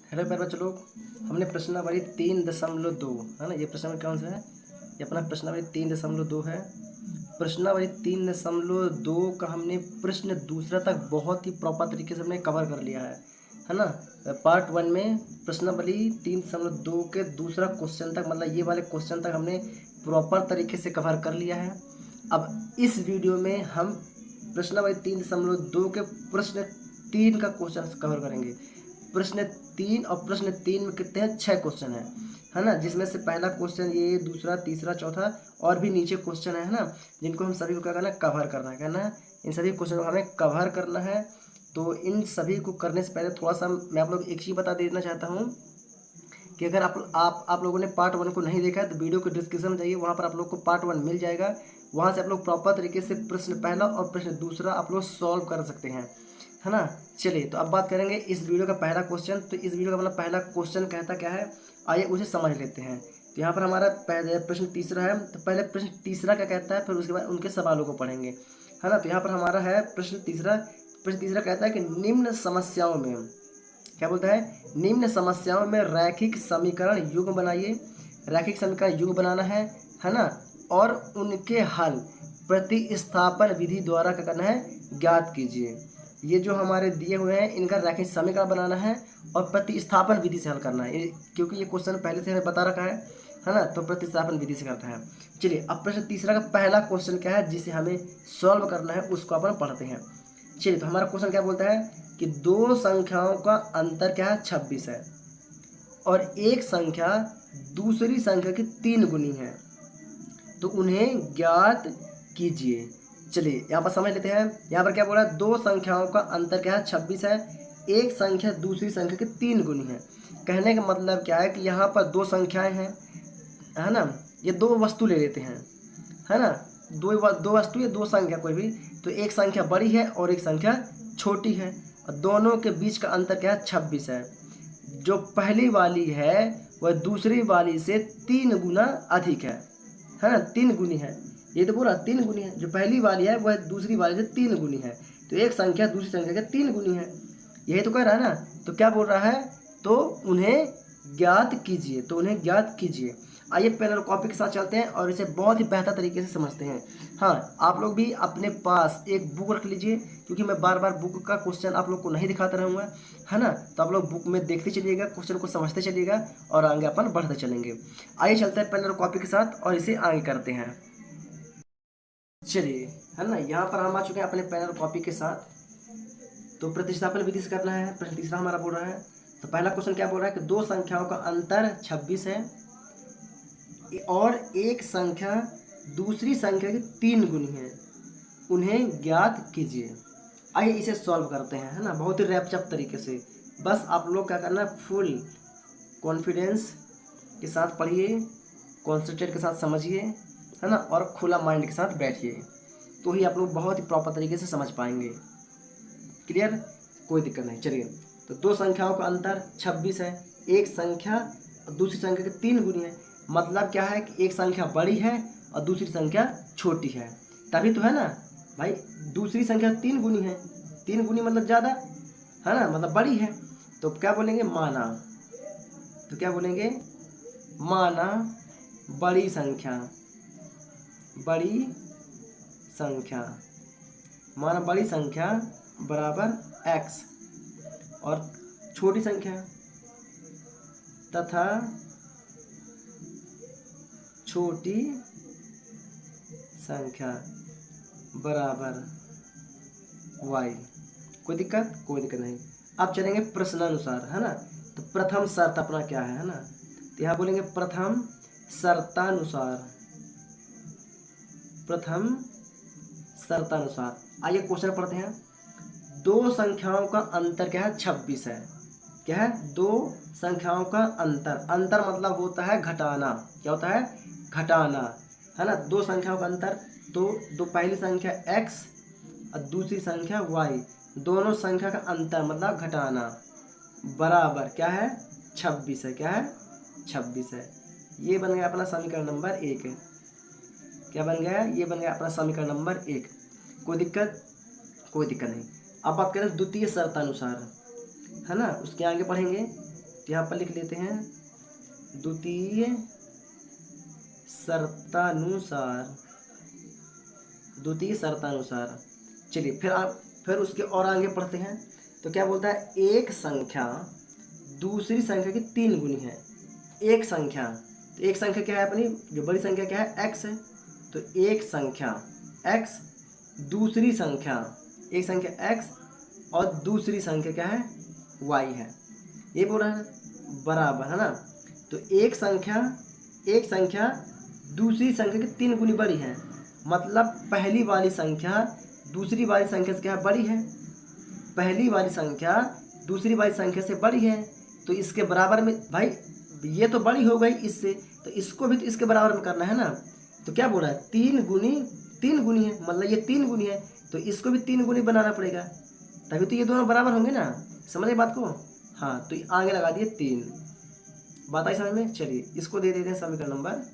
Hello प्यारे बच्चों लोग, हमने प्रश्नावली 3.2 है ना, ये प्रश्नावली कौन सा है? ये अपना प्रश्नावली 3.2 है। प्रश्नावली 3.2 का हमने प्रश्न दूसरा तक बहुत ही प्रॉपर तरीके से हमने कवर कर लिया है ना। पार्ट 1 में प्रश्नावली 3.2 के दूसरा क्वेश्चन तक, मतलब ये वाले क्वेश्चन तक हमने प्रॉपर तरीके से कवर कर लिया है। अब इस वीडियो में हम प्रश्नावली 3.2 के प्रश्न 3 का क्वेश्चन कवर करेंगे। प्रश्न 3 और प्रश्न 3 में कितने हैं? 6 क्वेश्चन है ना, जिसमें से पहला क्वेश्चन ये, दूसरा, तीसरा, चौथा और भी नीचे क्वेश्चन है ना, जिनको हम सभी को क्या करना है? कवर करना है। कहना है इन सभी क्वेश्चन को हमें कवर करना है। तो इन सभी को करने से पहले थोड़ा सा मैं आप लोग एक चीज़ बता देना चाहता हूँ कि अगर आप लोगों ने पार्ट 1 को नहीं देखा है तो वीडियो के डिस्क्रिप्शन में जाइए, वहाँ पर आप लोग को पार्ट 1 मिल जाएगा। वहाँ से आप लोग प्रॉपर तरीके से प्रश्न पहला और प्रश्न दूसरा आप लोग सॉल्व कर सकते हैं, है ना। चलिए, तो अब बात करेंगे इस वीडियो का पहला क्वेश्चन। तो इस वीडियो का अपना पहला क्वेश्चन कहता क्या है, आइए उसे समझ लेते हैं। तो यहाँ पर हमारा पहले प्रश्न तीसरा है, तो पहले प्रश्न तीसरा क्या कहता है, फिर उसके बाद उनके सवालों को पढ़ेंगे, है ना। तो यहाँ पर हमारा है प्रश्न तीसरा। प्रश्न तीसरा कहता है कि निम्न समस्याओं में, क्या बोलता है, निम्न समस्याओं में रैखिक समीकरण युग्म बनाइए। रैखिक समीकरण युग्म बनाना है ना। और उनके हल प्रतिस्थापन विधि द्वारा क्या करना है? ज्ञात कीजिए। ये जो हमारे दिए हुए हैं इनका रैखिक समीकरण बनाना है और प्रतिस्थापन विधि से हल करना है। क्योंकि ये क्वेश्चन पहले से हमें बता रखा है ना, तो प्रतिस्थापन विधि से करता है। चलिए, अब प्रश्न तीसरा का पहला क्वेश्चन क्या है जिसे हमें सॉल्व करना है, उसको अपन पढ़ते हैं। चलिए, तो हमारा क्वेश्चन क्या बोलता है कि दो संख्याओं का अंतर क्या है? 26 है। और एक संख्या दूसरी संख्या की 3 गुनी है, तो उन्हें ज्ञात कीजिए। चलिए, यहाँ पर समझ लेते हैं। यहाँ पर क्या बोला? दो संख्याओं का अंतर क्या है? 26 है। एक संख्या दूसरी संख्या की 3 गुनी है। कहने का मतलब क्या है कि यहाँ पर दो संख्याएं हैं, है ना। ये दो वस्तु ले लेते हैं, है ना। दो वस्तु या दो संख्या कोई भी, तो एक संख्या बड़ी है और एक संख्या छोटी है, और दोनों के बीच का अंतर क्या है? 26 है। जो पहली वाली है वह दूसरी वाली से 3 गुना अधिक है ना, 3 गुनी है। ये तो बोला 3 गुनी है। जो पहली वाली है वह दूसरी वाली से 3 गुनी है, तो एक संख्या दूसरी संख्या के 3 गुनी है। यही तो कह रहा है ना। तो क्या बोल रहा है? तो उन्हें ज्ञात कीजिए, तो उन्हें ज्ञात कीजिए। आइए पेन और कॉपी के साथ चलते हैं और इसे बहुत ही बेहतर तरीके से समझते हैं। हाँ, आप लोग भी अपने पास एक बुक रख लीजिए, क्योंकि मैं बार बार बुक का क्वेश्चन आप लोग को नहीं दिखाता रहूँगा, है ना। तो आप लोग बुक में देखते चलिएगा, क्वेश्चन को समझते चलिएगा और आगे अपन बढ़ते चलेंगे। आइए चलते हैं पेन और कॉपी के साथ और इसे आगे करते हैं। चलिए, है ना, यहाँ पर हम आ चुके हैं अपने पेन और कॉपी के साथ। तो प्रतिस्थापन विधि से करना है। प्रश्न तीसरा हमारा बोल रहा है, तो पहला क्वेश्चन क्या बोल रहा है कि दो संख्याओं का अंतर 26 है और एक संख्या दूसरी संख्या की 3 गुनी है, उन्हें ज्ञात कीजिए। आइए इसे सॉल्व करते हैं, है ना, बहुत ही रैपचप तरीके से। बस आप लोग क्या करना है, फुल कॉन्फिडेंस के साथ पढ़िए, कॉन्सेंट्रेट के साथ समझिए, है ना, और खुला माइंड के साथ बैठिए, तो ही आप लोग बहुत ही प्रॉपर तरीके से समझ पाएंगे। क्लियर? कोई दिक्कत नहीं। चलिए, तो दो संख्याओं का अंतर 26 है। एक संख्या दूसरी संख्या के 3 गुनी है। मतलब क्या है कि एक संख्या बड़ी है और दूसरी संख्या छोटी है, तभी तो है ना भाई। दूसरी संख्या 3 गुनी है, 3 गुनी मतलब ज़्यादा, है ना, मतलब बड़ी है। तो क्या बोलेंगे? माना। तो क्या बोलेंगे? माना बड़ी संख्या, बड़ी संख्या, माना बड़ी संख्या बराबर x, और छोटी संख्या तथा छोटी संख्या बराबर y। कोई दिक्कत? कोई दिक्कत नहीं। अब चलेंगे प्रश्नानुसार, है ना। तो प्रथम शर्त अपना क्या है ना, तो यहाँ बोलेंगे प्रथम शर्तानुसार, प्रथम शर्तानुसार। आइए क्वेश्चन पढ़ते हैं। दो संख्याओं का अंतर क्या है? 26 है। क्या है? दो संख्याओं का अंतर, अंतर मतलब होता है घटाना। क्या होता है? घटाना, है ना। दो संख्याओं का अंतर, तो दो पहली संख्या x और दूसरी संख्या y, दोनों संख्या का अंतर मतलब घटाना, बराबर क्या है? 26 है। क्या है? 26 है। ये बन गया अपना समीकरण नंबर 1। क्या बन गया? ये बन गया अपना समीकरण नंबर 1। कोई दिक्कत? कोई दिक्कत नहीं। अब बात करें द्वितीय शर्तानुसार, है ना, उसके आगे पढ़ेंगे। तो यहाँ पर लिख लेते हैं द्वितीय शर्तानुसार, द्वितीय शर्तानुसार। चलिए फिर उसके और आगे पढ़ते हैं। तो क्या बोलता है, एक संख्या दूसरी संख्या की 3 गुनी है। एक संख्या, तो एक संख्या क्या है अपनी, जो बड़ी संख्या क्या है, x है। तो एक संख्या x दूसरी संख्या, एक संख्या x और दूसरी संख्या क्या है, y है। ये बोल रहा है बराबर, है ना। तो एक संख्या दूसरी संख्या की 3 गुनी बड़ी है, मतलब पहली वाली संख्या दूसरी वाली संख्या से क्या है, बड़ी है। पहली वाली संख्या दूसरी वाली संख्या से बड़ी है, तो इसके बराबर में, भाई ये तो बड़ी हो गई इससे, तो इसको भी तो इसके बराबर में करना है ना। तो क्या बोल रहा है, 3 गुनी है, मतलब ये 3 गुनी है, तो इसको भी 3 गुनी बनाना पड़ेगा, तभी तो ये दोनों बराबर होंगे ना। समझे बात को। हाँ, तो आगे लगा दिए 3। बात आई समझ में। चलिए इसको दे देते हैं समीकरण नंबर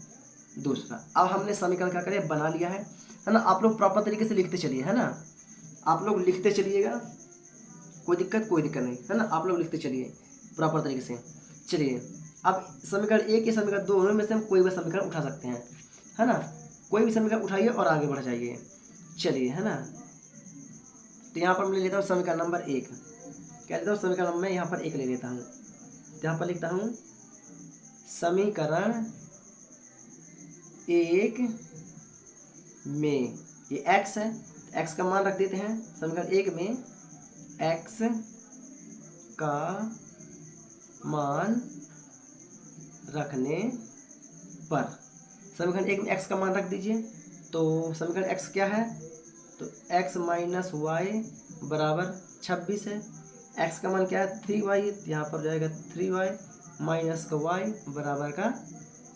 दूसरा। अब हमने समीकरण क्या करें, बना लिया है ना। आप लोग प्रॉपर तरीके से लिखते चलिए, है ना। आप लोग लिखते चलिएगा, कोई दिक्कत नहीं, है ना। आप लोग लिखते चलिए प्रॉपर तरीके से। चलिए अब समीकरण 1 या समीकरण 2 में से हम कोई भी समीकरण उठा सकते हैं, है ना। कोई भी समीकरण उठाइए और आगे बढ़ जाइए। चलिए, है ना। तो यहाँ पर मैं ले लेता हूँ समीकरण नंबर 1। क्या लेता हूँ, समीकरण में यहाँ पर 1 ले लेता हूँ। तो यहाँ पर लिखता हूँ समीकरण 1 में ये x है, x का मान रख देते हैं। समीकरण 1 में x का मान रखने पर, समीकरण 1 में x का मान रख दीजिए। तो समीकरण x क्या है, तो x माइनस वाई बराबर 26 है। x का मान क्या है, 3y, यहाँ पर जाएगा 3y माइनस का y बराबर का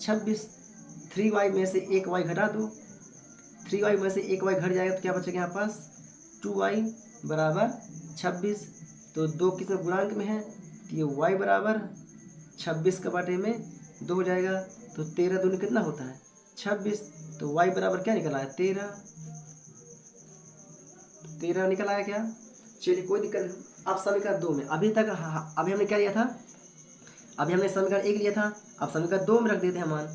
26। 3y में से 1y घटा दो, 3y में से 1y घट जाएगा तो क्या बचेगा यहाँ पास, 2y बराबर 26। तो 2 किस में गुणांक में है, तो ये y बराबर 26 का बाटे में 2 हो जाएगा। तो 13 दूनी कितना होता है, 26। तो y बराबर क्या निकला है, 13 निकल आया क्या। चलिए कोई दिक्कत नहीं। अब समीकरण 2 में अभी तक अभी हमने क्या लिया था, अभी हमने समीकरण 1 लिया था, अब समीकरण 2 में रख देते हैं मान।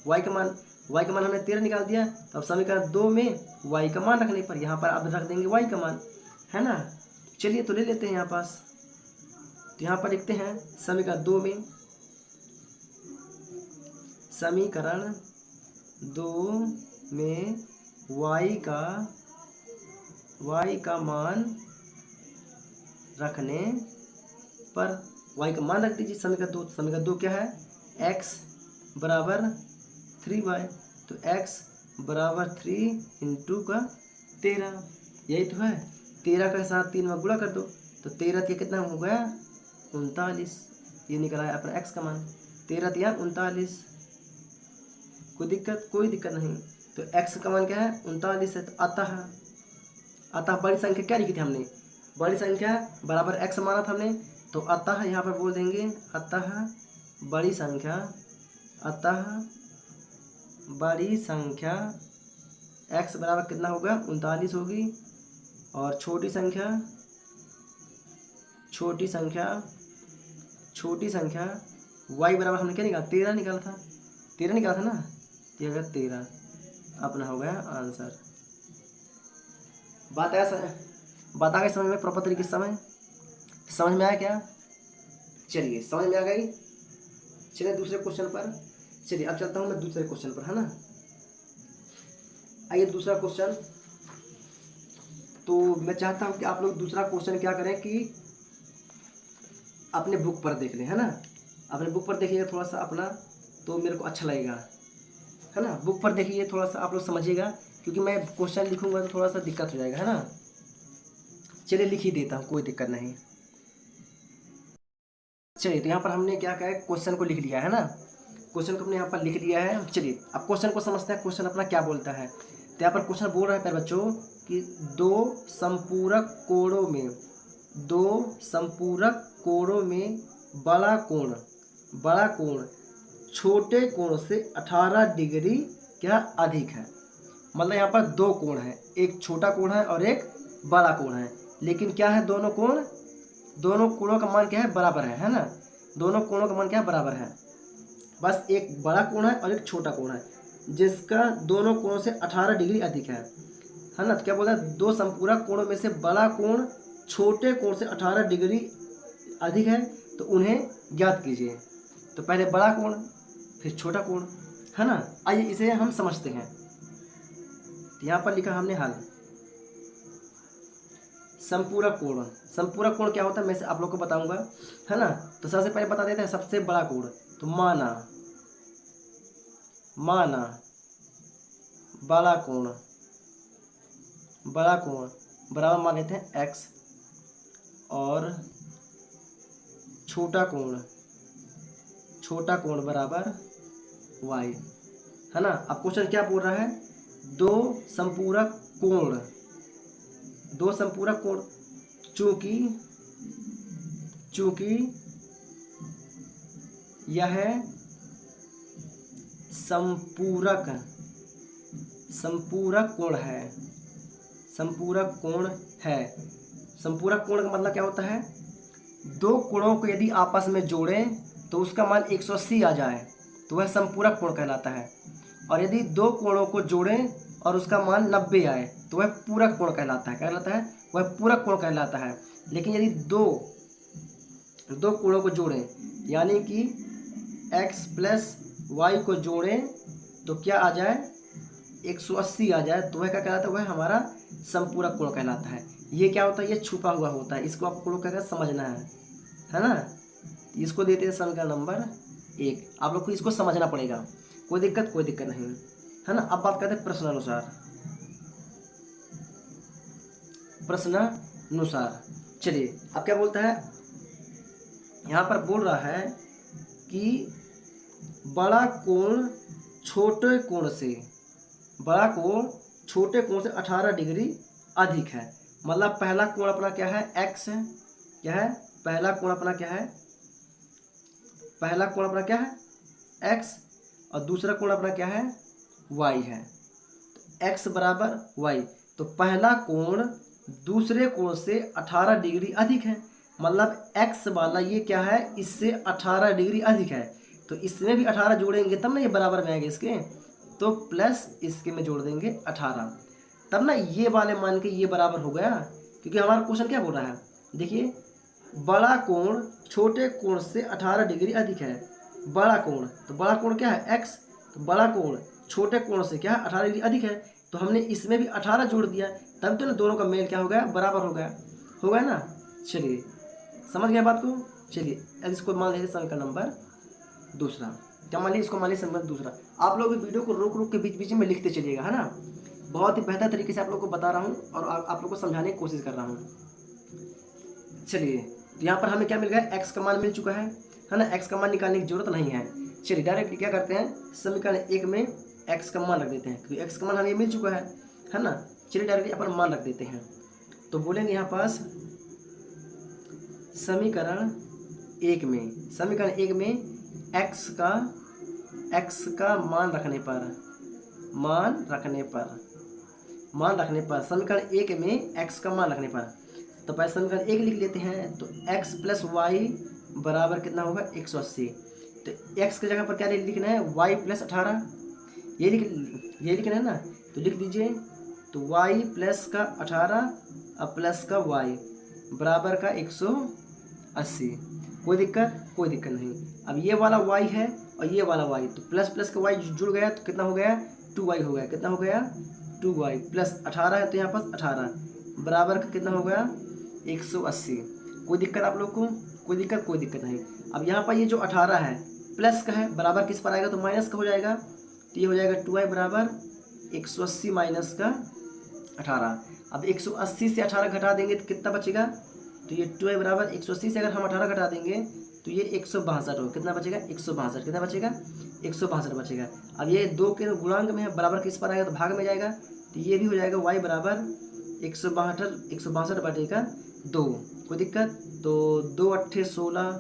y का मान हमने 13 निकाल दिया। तो अब समीकरण 2 में y का मान रखने पर यहाँ पर अब रख देंगे y का मान, है ना। चलिए तो ले लेते हैं यहाँ पास। तो यहाँ पर लिखते हैं समीकरण 2 में, समीकरण 2 में y का मान रखने पर, y का मान रख दीजिए समीकरण 2 क्या है, x बराबर 3y। तो x बराबर 3 इंटू का 13, यही तो है। 13 के साथ 3 में गुणा कर दो, तो 13 के कितना हो गया, 39। ये निकला है अपना x का मान, 13 या 39। कोई दिक्कत नहीं। तो x का मान क्या है, 39 है। तो अतः बड़ी संख्या क्या लिखी थी हमने, बड़ी संख्या बराबर x माना था हमने। तो अतः यहाँ पर बोल देंगे अतः बड़ी संख्या x बराबर कितना होगा, 39 होगी। और छोटी संख्या y बराबर हमने क्या निकाला, 13 निकाला था ना। 13 अपना हो गया आंसर। बात आ गई समझ में, प्रॉपर तरीके से समझ में आया क्या। चलिए समझ में आ गई। चलिए दूसरे क्वेश्चन पर। चलिए अब चलता हूँ मैं दूसरे क्वेश्चन पर, है ना। आइए दूसरा क्वेश्चन। तो मैं चाहता हूँ कि आप लोग दूसरा क्वेश्चन क्या करें कि अपने बुक पर देख लें, है ना। अपने बुक पर देखिएगा थोड़ा सा अपना, तो मेरे को अच्छा लगेगा, है ना। बुक पर देखिए थोड़ा सा आप लोग समझिएगा, क्योंकि मैं क्वेश्चन लिखूंगा तो थोड़ा सा दिक्कत हो जाएगा, है ना। चलिए लिख ही देता हूँ, कोई दिक्कत नहीं। चलिए तो यहाँ पर हमने क्या कहा है, क्वेश्चन को लिख लिया है ना। क्वेश्चन को हमने यहाँ पर लिख लिया है। चलिए अब क्वेश्चन को समझते हैं, क्वेश्चन अपना क्या बोलता है। तो यहाँ पर क्वेश्चन बोल रहा है प्यारे बच्चों कि दो संपूरक कोणों में बड़ा कोण छोटे कोण से 18 डिग्री क्या अधिक है। मतलब यहाँ पर 2 कोण है, एक छोटा कोण है और एक बड़ा कोण है, लेकिन क्या है, दोनों कोणों का मान क्या है, बराबर है ना। दोनों कोणों का मान क्या है, बराबर है। बस एक बड़ा कोण है और एक छोटा कोण है जिसका दोनों कोणों से 18 डिग्री अधिक है ना। तो क्या बोला है, दो संपूरक कोणों में से बड़ा कोण छोटे कोण से 18 डिग्री अधिक है तो उन्हें ज्ञात कीजिए। तो पहले बड़ा कोण फिर छोटा कोण, है ना। आइए इसे हम समझते हैं। यहाँ पर लिखा हमने हल। संपूरक कोण, संपूरक कोण क्या होता है मैं से आप लोग को बताऊंगा, है ना। तो सबसे पहले बता देते हैं सबसे बड़ा कोण। तो माना बड़ा कोण बराबर मान लेते हैं x और छोटा कोण बराबर y, है ना। अब क्वेश्चन क्या बोल रहा है, दो संपूरक कोण चूंकि यह संपूरक कोण है। संपूरक कोण का मतलब क्या होता है, दो कोणों को यदि आपस में जोड़ें तो उसका मान 180 आ जाए तो वह संपूरक कोण कहलाता है। और यदि दो कोणों को जोड़ें और उसका मान 90 आए तो वह पूरक कोण कहलाता है, वह पूरक कोण कहलाता है। लेकिन यदि दो कोणों को जोड़ें यानी कि x प्लस वाई को जोड़ें तो क्या आ जाए, 180 आ जाए तो वह क्या कहलाता है, वह हमारा संपूरक कोण कहलाता है। ये क्या होता है, ये छुपा हुआ होता है, इसको आपको लोग क्या समझना है ना। इसको देते हैं समीकरण नंबर 1। आप लोग को इसको समझना पड़ेगा, कोई दिक्कत नहीं, है ना। अब बात करते हैं प्रश्नानुसार। चलिए अब क्या बोलता है, यहाँ पर बोल रहा है कि बड़ा कोण छोटे कोण से 18 डिग्री अधिक है। मतलब पहला कोण अपना क्या है, x है, क्या है पहला कोण अपना क्या है, x और दूसरा कोण अपना क्या है, y है। x बराबर y, तो पहला कोण दूसरे कोण से 18 डिग्री अधिक है। मतलब x वाला ये क्या है, इससे 18 डिग्री अधिक है तो इसमें भी 18 जोड़ेंगे तब ना ये बराबर में आएंगे इसके, तो प्लस इसके में जोड़ देंगे 18, तब ना ये वाले मान के ये बराबर हो गया। क्योंकि हमारा क्वेश्चन क्या बोल रहा है, देखिए बड़ा कोण छोटे कोण से 18 डिग्री अधिक है। बड़ा कोण, तो बड़ा कोण क्या है x, तो बड़ा कोण छोटे कोण से क्या है 18 डिग्री अधिक है, तो हमने इसमें भी 18 जोड़ दिया तब तो ना दोनों का मेल क्या हो गया, बराबर हो गया ना। चलिए समझ गया बात को। चलिए अब इसको मान लीजिए समीकरण नंबर दूसरा। क्या मान लीजिए, इसको मान लीजिए समीकरण दूसरा। आप लोग वीडियो को रोक के बीच में लिखते चलिएगा, है ना। बहुत ही बेहतर तरीके से आप लोग को बता रहा हूँ और आप लोग को समझाने की कोशिश कर रहा हूँ। चलिए तो यहाँ पर हमें क्या मिल गया, x का मान मिल चुका है ना। x का मान निकालने की जरूरत नहीं है। चलिए डायरेक्ट क्या करते हैं, समीकरण 1 में x का मान रख देते हैं क्योंकि x का मान हमें मिल चुका है ना। चलिए डायरेक्ट यहाँ पर मान रख देते हैं। तो बोलेंगे यहाँ पास समीकरण 1 में x का मान रखने पर समीकरण 1 में x का मान रखने पर, तो पहले समीकरण 1 लिख लेते हैं। तो x प्लस वाई बराबर कितना होगा, 180। तो x की जगह पर क्या लिखना है, y प्लस 18, ये लिखना है ना। तो लिख दीजिए, तो y प्लस का 18 और प्लस का y बराबर का 180। कोई दिक्कत नहीं। अब ये वाला y है और ये वाला y, तो प्लस प्लस का y जुड़ गया तो कितना हो गया, 2y हो गया। कितना हो गया, 2y प्लस 18 है तो यहाँ पर 18 बराबर का कितना हो गया, 180। कोई दिक्कत आप लोग को, कोई दिक्कत नहीं। अब यहाँ पर ये जो 18 है प्लस का है, बराबर किस पर आएगा, तो माइनस का हो जाएगा। तो ये हो जाएगा 2y बराबर 180 माइनस का 18। अब 180 से 18 घटा देंगे तो कितना बचेगा, तो ये 2y बराबर 180 से अगर हम 18 घटा देंगे तो ये 162 हो। कितना बचेगा, 162। कितना बचेगा, 162 बचेगा। अब ये 2 के गुणांक में है, बराबर किस पर आएगा, तो भाग में जाएगा। तो ये भी हो जाएगा y बराबर 162 बटेगा 2। कोई दिक्कत, तो 2 अट्ठे 16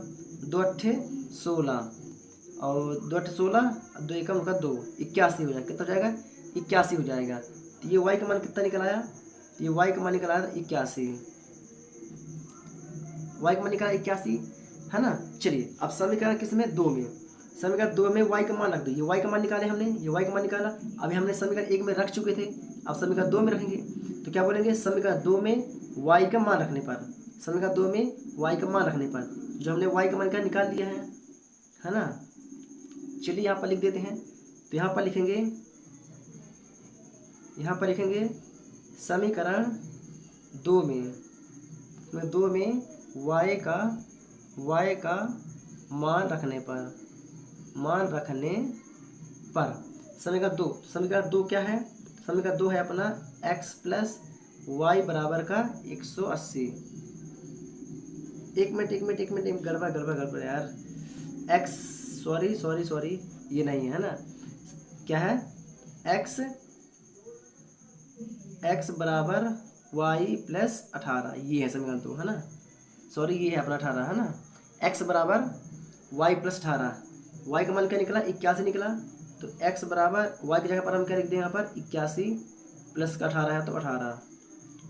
और 2 अट्ठे 16, 2 एकम का 2, 81 हो जाएगा। कितना हो जाएगा, 81 हो जाएगा। तो ये y का मान कितना निकल आया, ये y का मान निकल आया 81, y का मान निकला 81, है ना। चलिए अब समीकरण किसमें, 2 में, समीकरण 2 में y का मान रख दो, ये y का मान निकाले हमने, ये y का मान निकाला। अभी हमने समीकरण 1 में रख चुके थे, अब समीकरण 2 में रखेंगे तो क्या बोलेंगे, समीकरण 2 में y का मान रखने पर, समीकरण 2 में y का मान रखने पर जो हमने y का मान का निकाल लिया है ना। चलिए यहाँ पर लिख देते हैं, तो यहाँ पर लिखेंगे समीकरण 2 में, y का मान रखने पर समीकरण 2 क्या है, समीकरण 2 है अपना x प्लस वाई बराबर का 180। एक मिनट गड़बड़ यार, x सॉरी ये नहीं है ना, क्या है, x बराबर y प्लस 18, ये है समीकरण 2 है ना, सॉरी ये है अपना 18 है ना। x बराबर y प्लस 18, y का मान क्या निकला, 81 निकला, तो x बराबर y की जगह पर हम क्या लिख दें, यहाँ पर 81 प्लस का 18 है तो 18,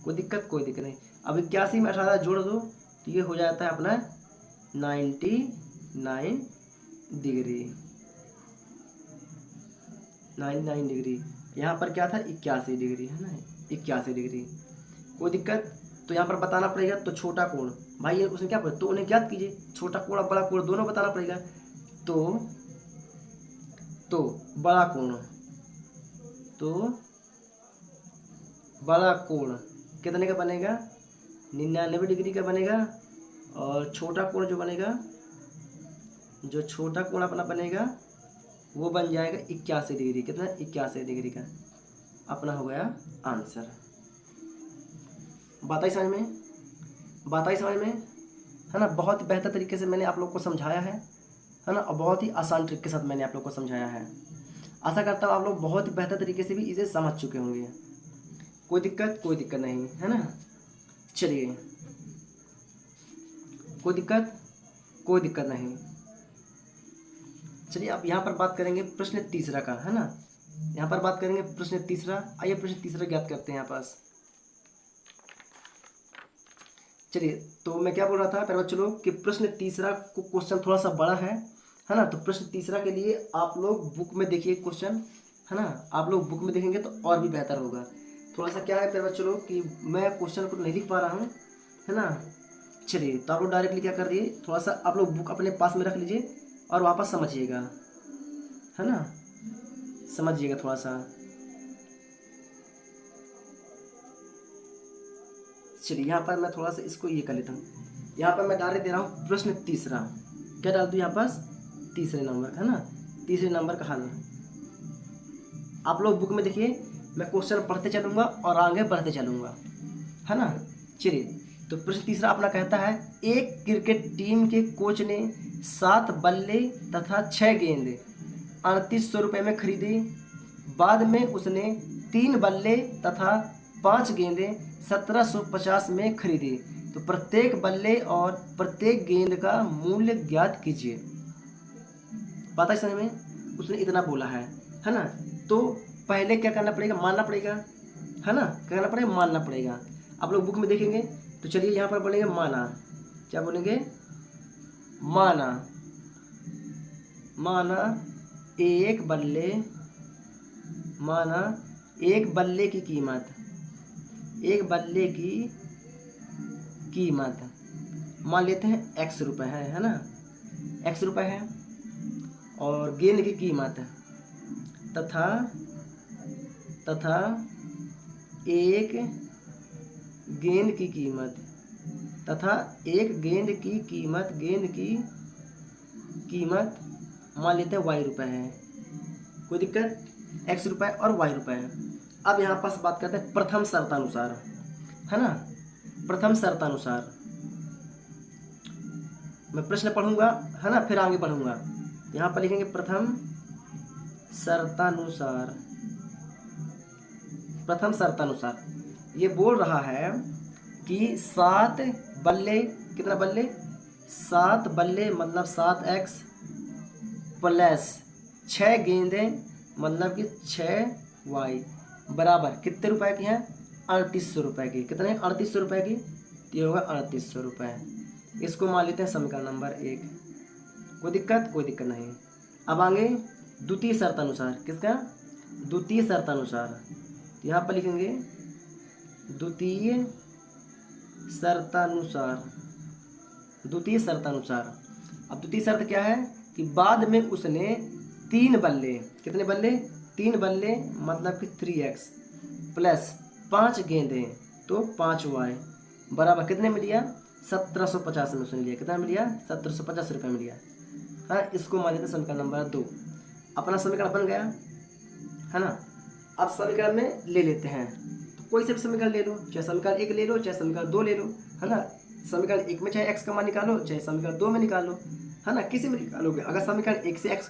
कोई दिक्कत नहीं। अब 81 में 18 जोड़ दो तो ये हो जाता है अपना 99 डिग्री। यहाँ पर क्या था, 81 डिग्री है ना, 81 डिग्री, कोई दिक्कत। तो यहाँ पर बताना पड़ेगा, तो छोटा कोण भाई उसने क्या बोला, तो उन्हें ज्ञात कीजिए, छोटा कोण और बड़ा कोण दोनों बताना पड़ेगा। तो बड़ा कोण कितने का बनेगा, 99 डिग्री का बनेगा, और छोटा कोण जो बनेगा, जो छोटा कोण अपना बनेगा वो बन जाएगा 81 डिग्री, कितना, 81 डिग्री का अपना हो गया आंसर। बात आई समझ में, है ना। बहुत ही बेहतर तरीके से मैंने आप लोग को समझाया है ना, और बहुत ही आसान ट्रिक के साथ मैंने आप लोग को समझाया है। आशा करता हूँ आप लोग बहुत ही बेहतर तरीके से भी इसे समझ चुके होंगे, कोई दिक्कत नहीं है ना। चलिए कोई दिक्कत नहीं। चलिए अब यहाँ पर बात करेंगे प्रश्न तीसरा का, है ना, यहाँ पर बात करेंगे प्रश्न तीसरा। आइए प्रश्न तीसरा ज्ञात करते हैं यहाँ पास। चलिए तो मैं क्या बोल रहा था पहले चलो कि प्रश्न तीसरा को क्वेश्चन थोड़ा सा बड़ा है ना, तो प्रश्न तीसरा के लिए आप लोग बुक में देखिए क्वेश्चन, है ना, आप लोग बुक में देखेंगे तो और भी बेहतर होगा। थोड़ा सा क्या है पहले चलो कि मैं क्वेश्चन को नहीं लिख पा रहा हूँ, है ना। चलिए तो आप लोग डायरेक्टली क्या कर दिए, थोड़ा सा आप लोग बुक अपने पास में रख लीजिए और वापस समझिएगा, है ना, समझिएगा थोड़ा सा। चलिए यहाँ पर मैं थोड़ा सा इसको ये कर लेता हूँ, यहाँ पर मैं डाल दे रहा हूँ प्रश्न तीसरा, क्या डाल दूँ यहाँ पास, तीसरे नंबर, है ना, तीसरे नंबर का हल। आप लोग बुक में देखिए, मैं क्वेश्चन पढ़ते चलूँगा और आगे बढ़ते चलूँगा, है ना। चलिए तो प्रश्न तीसरा अपना कहता है, एक क्रिकेट टीम के कोच ने 7 बल्ले तथा 6 गेंद 3800 रुपये में खरीदे। बाद में उसने 3 बल्ले तथा 5 गेंदें 1750 में खरीदी, तो प्रत्येक बल्ले और प्रत्येक गेंद का मूल्य ज्ञात कीजिए। पता है समझ में, उसने इतना बोला है ना। तो पहले क्या करना पड़ेगा, मानना पड़ेगा, है ना, क्या करना पड़ेगा, मानना पड़ेगा। आप लोग बुक में देखेंगे तो चलिए यहाँ पर बोलेंगे माना, क्या बोलेंगे, माना एक बल्ले की कीमत मान लेते हैं x रुपये है ना, x रुपये है, और गेंद की कीमत तथा एक गेंद की कीमत मान लेते हैं y रुपये है, कोई दिक्कत, x रुपये और y रुपये है। अब यहाँ पास बात करते हैं प्रथम शर्तानुसार, है ना। प्रथम शर्तानुसार मैं प्रश्न पढ़ूंगा, है ना, फिर आगे बढ़ूंगा। यहाँ पर लिखेंगे प्रथम शर्तानुसार ये बोल रहा है कि 7 बल्ले, कितना बल्ले, 7 बल्ले मतलब 7x प्लस 6 गेंदें मतलब कि 6y बराबर कितने रुपए की हैं, 3800 रुपये की। कितने, 3800 रुपये की, ये होगा 3800 रुपये। इसको मान लेते हैं समीकरण नंबर 1। कोई दिक्कत? कोई दिक्कत नहीं। अब आगे द्वितीय शर्तानुसार, किसका? द्वितीय शर्तानुसार। यहाँ पर लिखेंगे द्वितीय शर्तानुसार, द्वितीय शर्तानुसार। अब द्वितीय शर्त क्या है कि बाद में उसने 3 बल्ले, कितने बल्ले? 3 बल्ले मतलब कि 3x प्लस 5 गेंदें तो 5y बराबर कितने में लिया? 1750 में उसने लिया। कितना में लिया? 1750 रुपये में लिया। हाँ, इसको मान लेते हैं समीकरण नंबर 2। अपना समीकरण बन गया है ना। अब समीकरण में ले लेते हैं, तो कोई से भी समीकरण ले लो, चाहे समीकरण 1 ले लो, चाहे समीकरण 2 ले लो, है ना। समीकरण 1 में चाहे x का मान निकालो, चाहे समीकरण 2 में निकालो, है ना, किसी में निकालोगे। अगर समीकरण 1 से x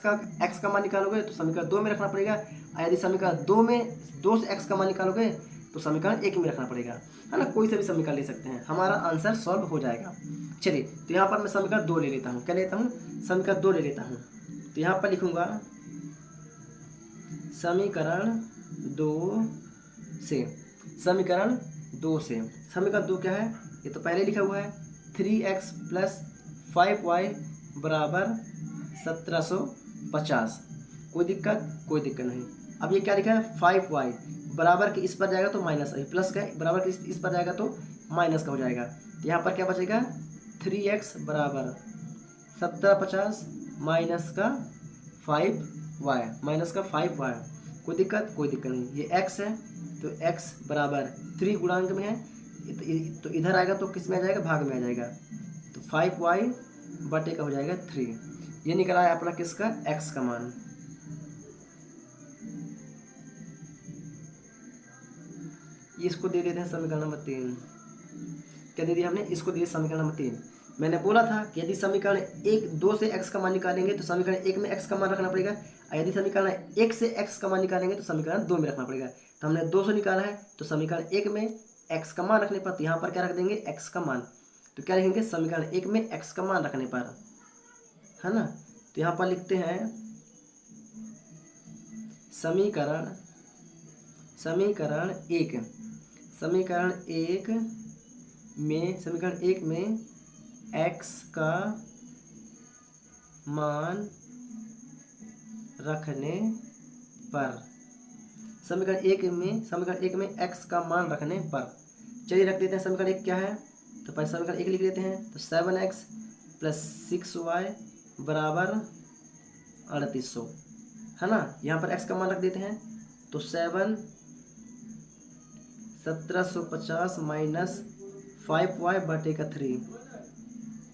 का मान निकालोगे तो समीकरण 2 में रखना पड़ेगा, और यदि समीकरण 2 से x का मान निकालोगे तो समीकरण 1 में रखना पड़ेगा, है ना। कोई से भी समीकरण ले सकते हैं, हमारा आंसर सॉल्व हो जाएगा। चलिए, तो यहाँ पर मैं समीकरण 2 ले लेता हूँ। क्या लेता हूँ? समीकरण 2 ले लेता हूँ। तो यहाँ पर लिखूंगा समीकरण 2 से, समीकरण 2 से। समीकरण 2 क्या है? ये तो पहले लिखा हुआ है, 3x प्लस 5y बराबर 1750। कोई दिक्कत? कोई दिक्कत नहीं। अब ये क्या लिखा है? 5y बराबर के इस पर जाएगा तो माइनस, प्लस का बराबर के इस पर जाएगा तो माइनस का हो जाएगा। तो यहाँ पर क्या बचेगा? 3x बराबर 1750 माइनस का 5y, माइनस का 5y। कोई दिक्कत? कोई दिक्कत नहीं। ये x है तो x बराबर 3 गुणांक में है, तो इधर आएगा तो किस में आ जाएगा? भाग में आ जाएगा। तो 5y बटे का हो जाएगा 3। ये निकला है अपना किसका? x का मान। इसको दे देते हैं समीकरण नंबर 3। क्या दे दिया हमने? इसको दे दिया समीकरण नंबर 3। मैंने बोला था कि यदि समीकरण 2 से x का मान निकालेंगे तो समीकरण 1 में x का मान रखना पड़ेगा, और यदि समीकरण 1 से x का मान निकालेंगे तो समीकरण 2 में रखना पड़ेगा। तो हमने 2 से निकाला है तो समीकरण 1 में x का मान रखने पर, तो यहाँ पर क्या रख देंगे? x का मान। तो क्या लिखेंगे? समीकरण 1 में x का मान रखने पर, है ना। तो यहाँ पर लिखते हैं समीकरण 1 में x का मान रखने पर, समीकरण 1 में x का मान रखने पर। चलिए रख देते हैं समीकरण 1 क्या है। तो पहले समीकरण 1 लिख देते हैं। तो 7x प्लस 6y बराबर 3800, है ना। यहाँ पर x का मान रख देते हैं। तो 1750 माइनस 5y बटे का 3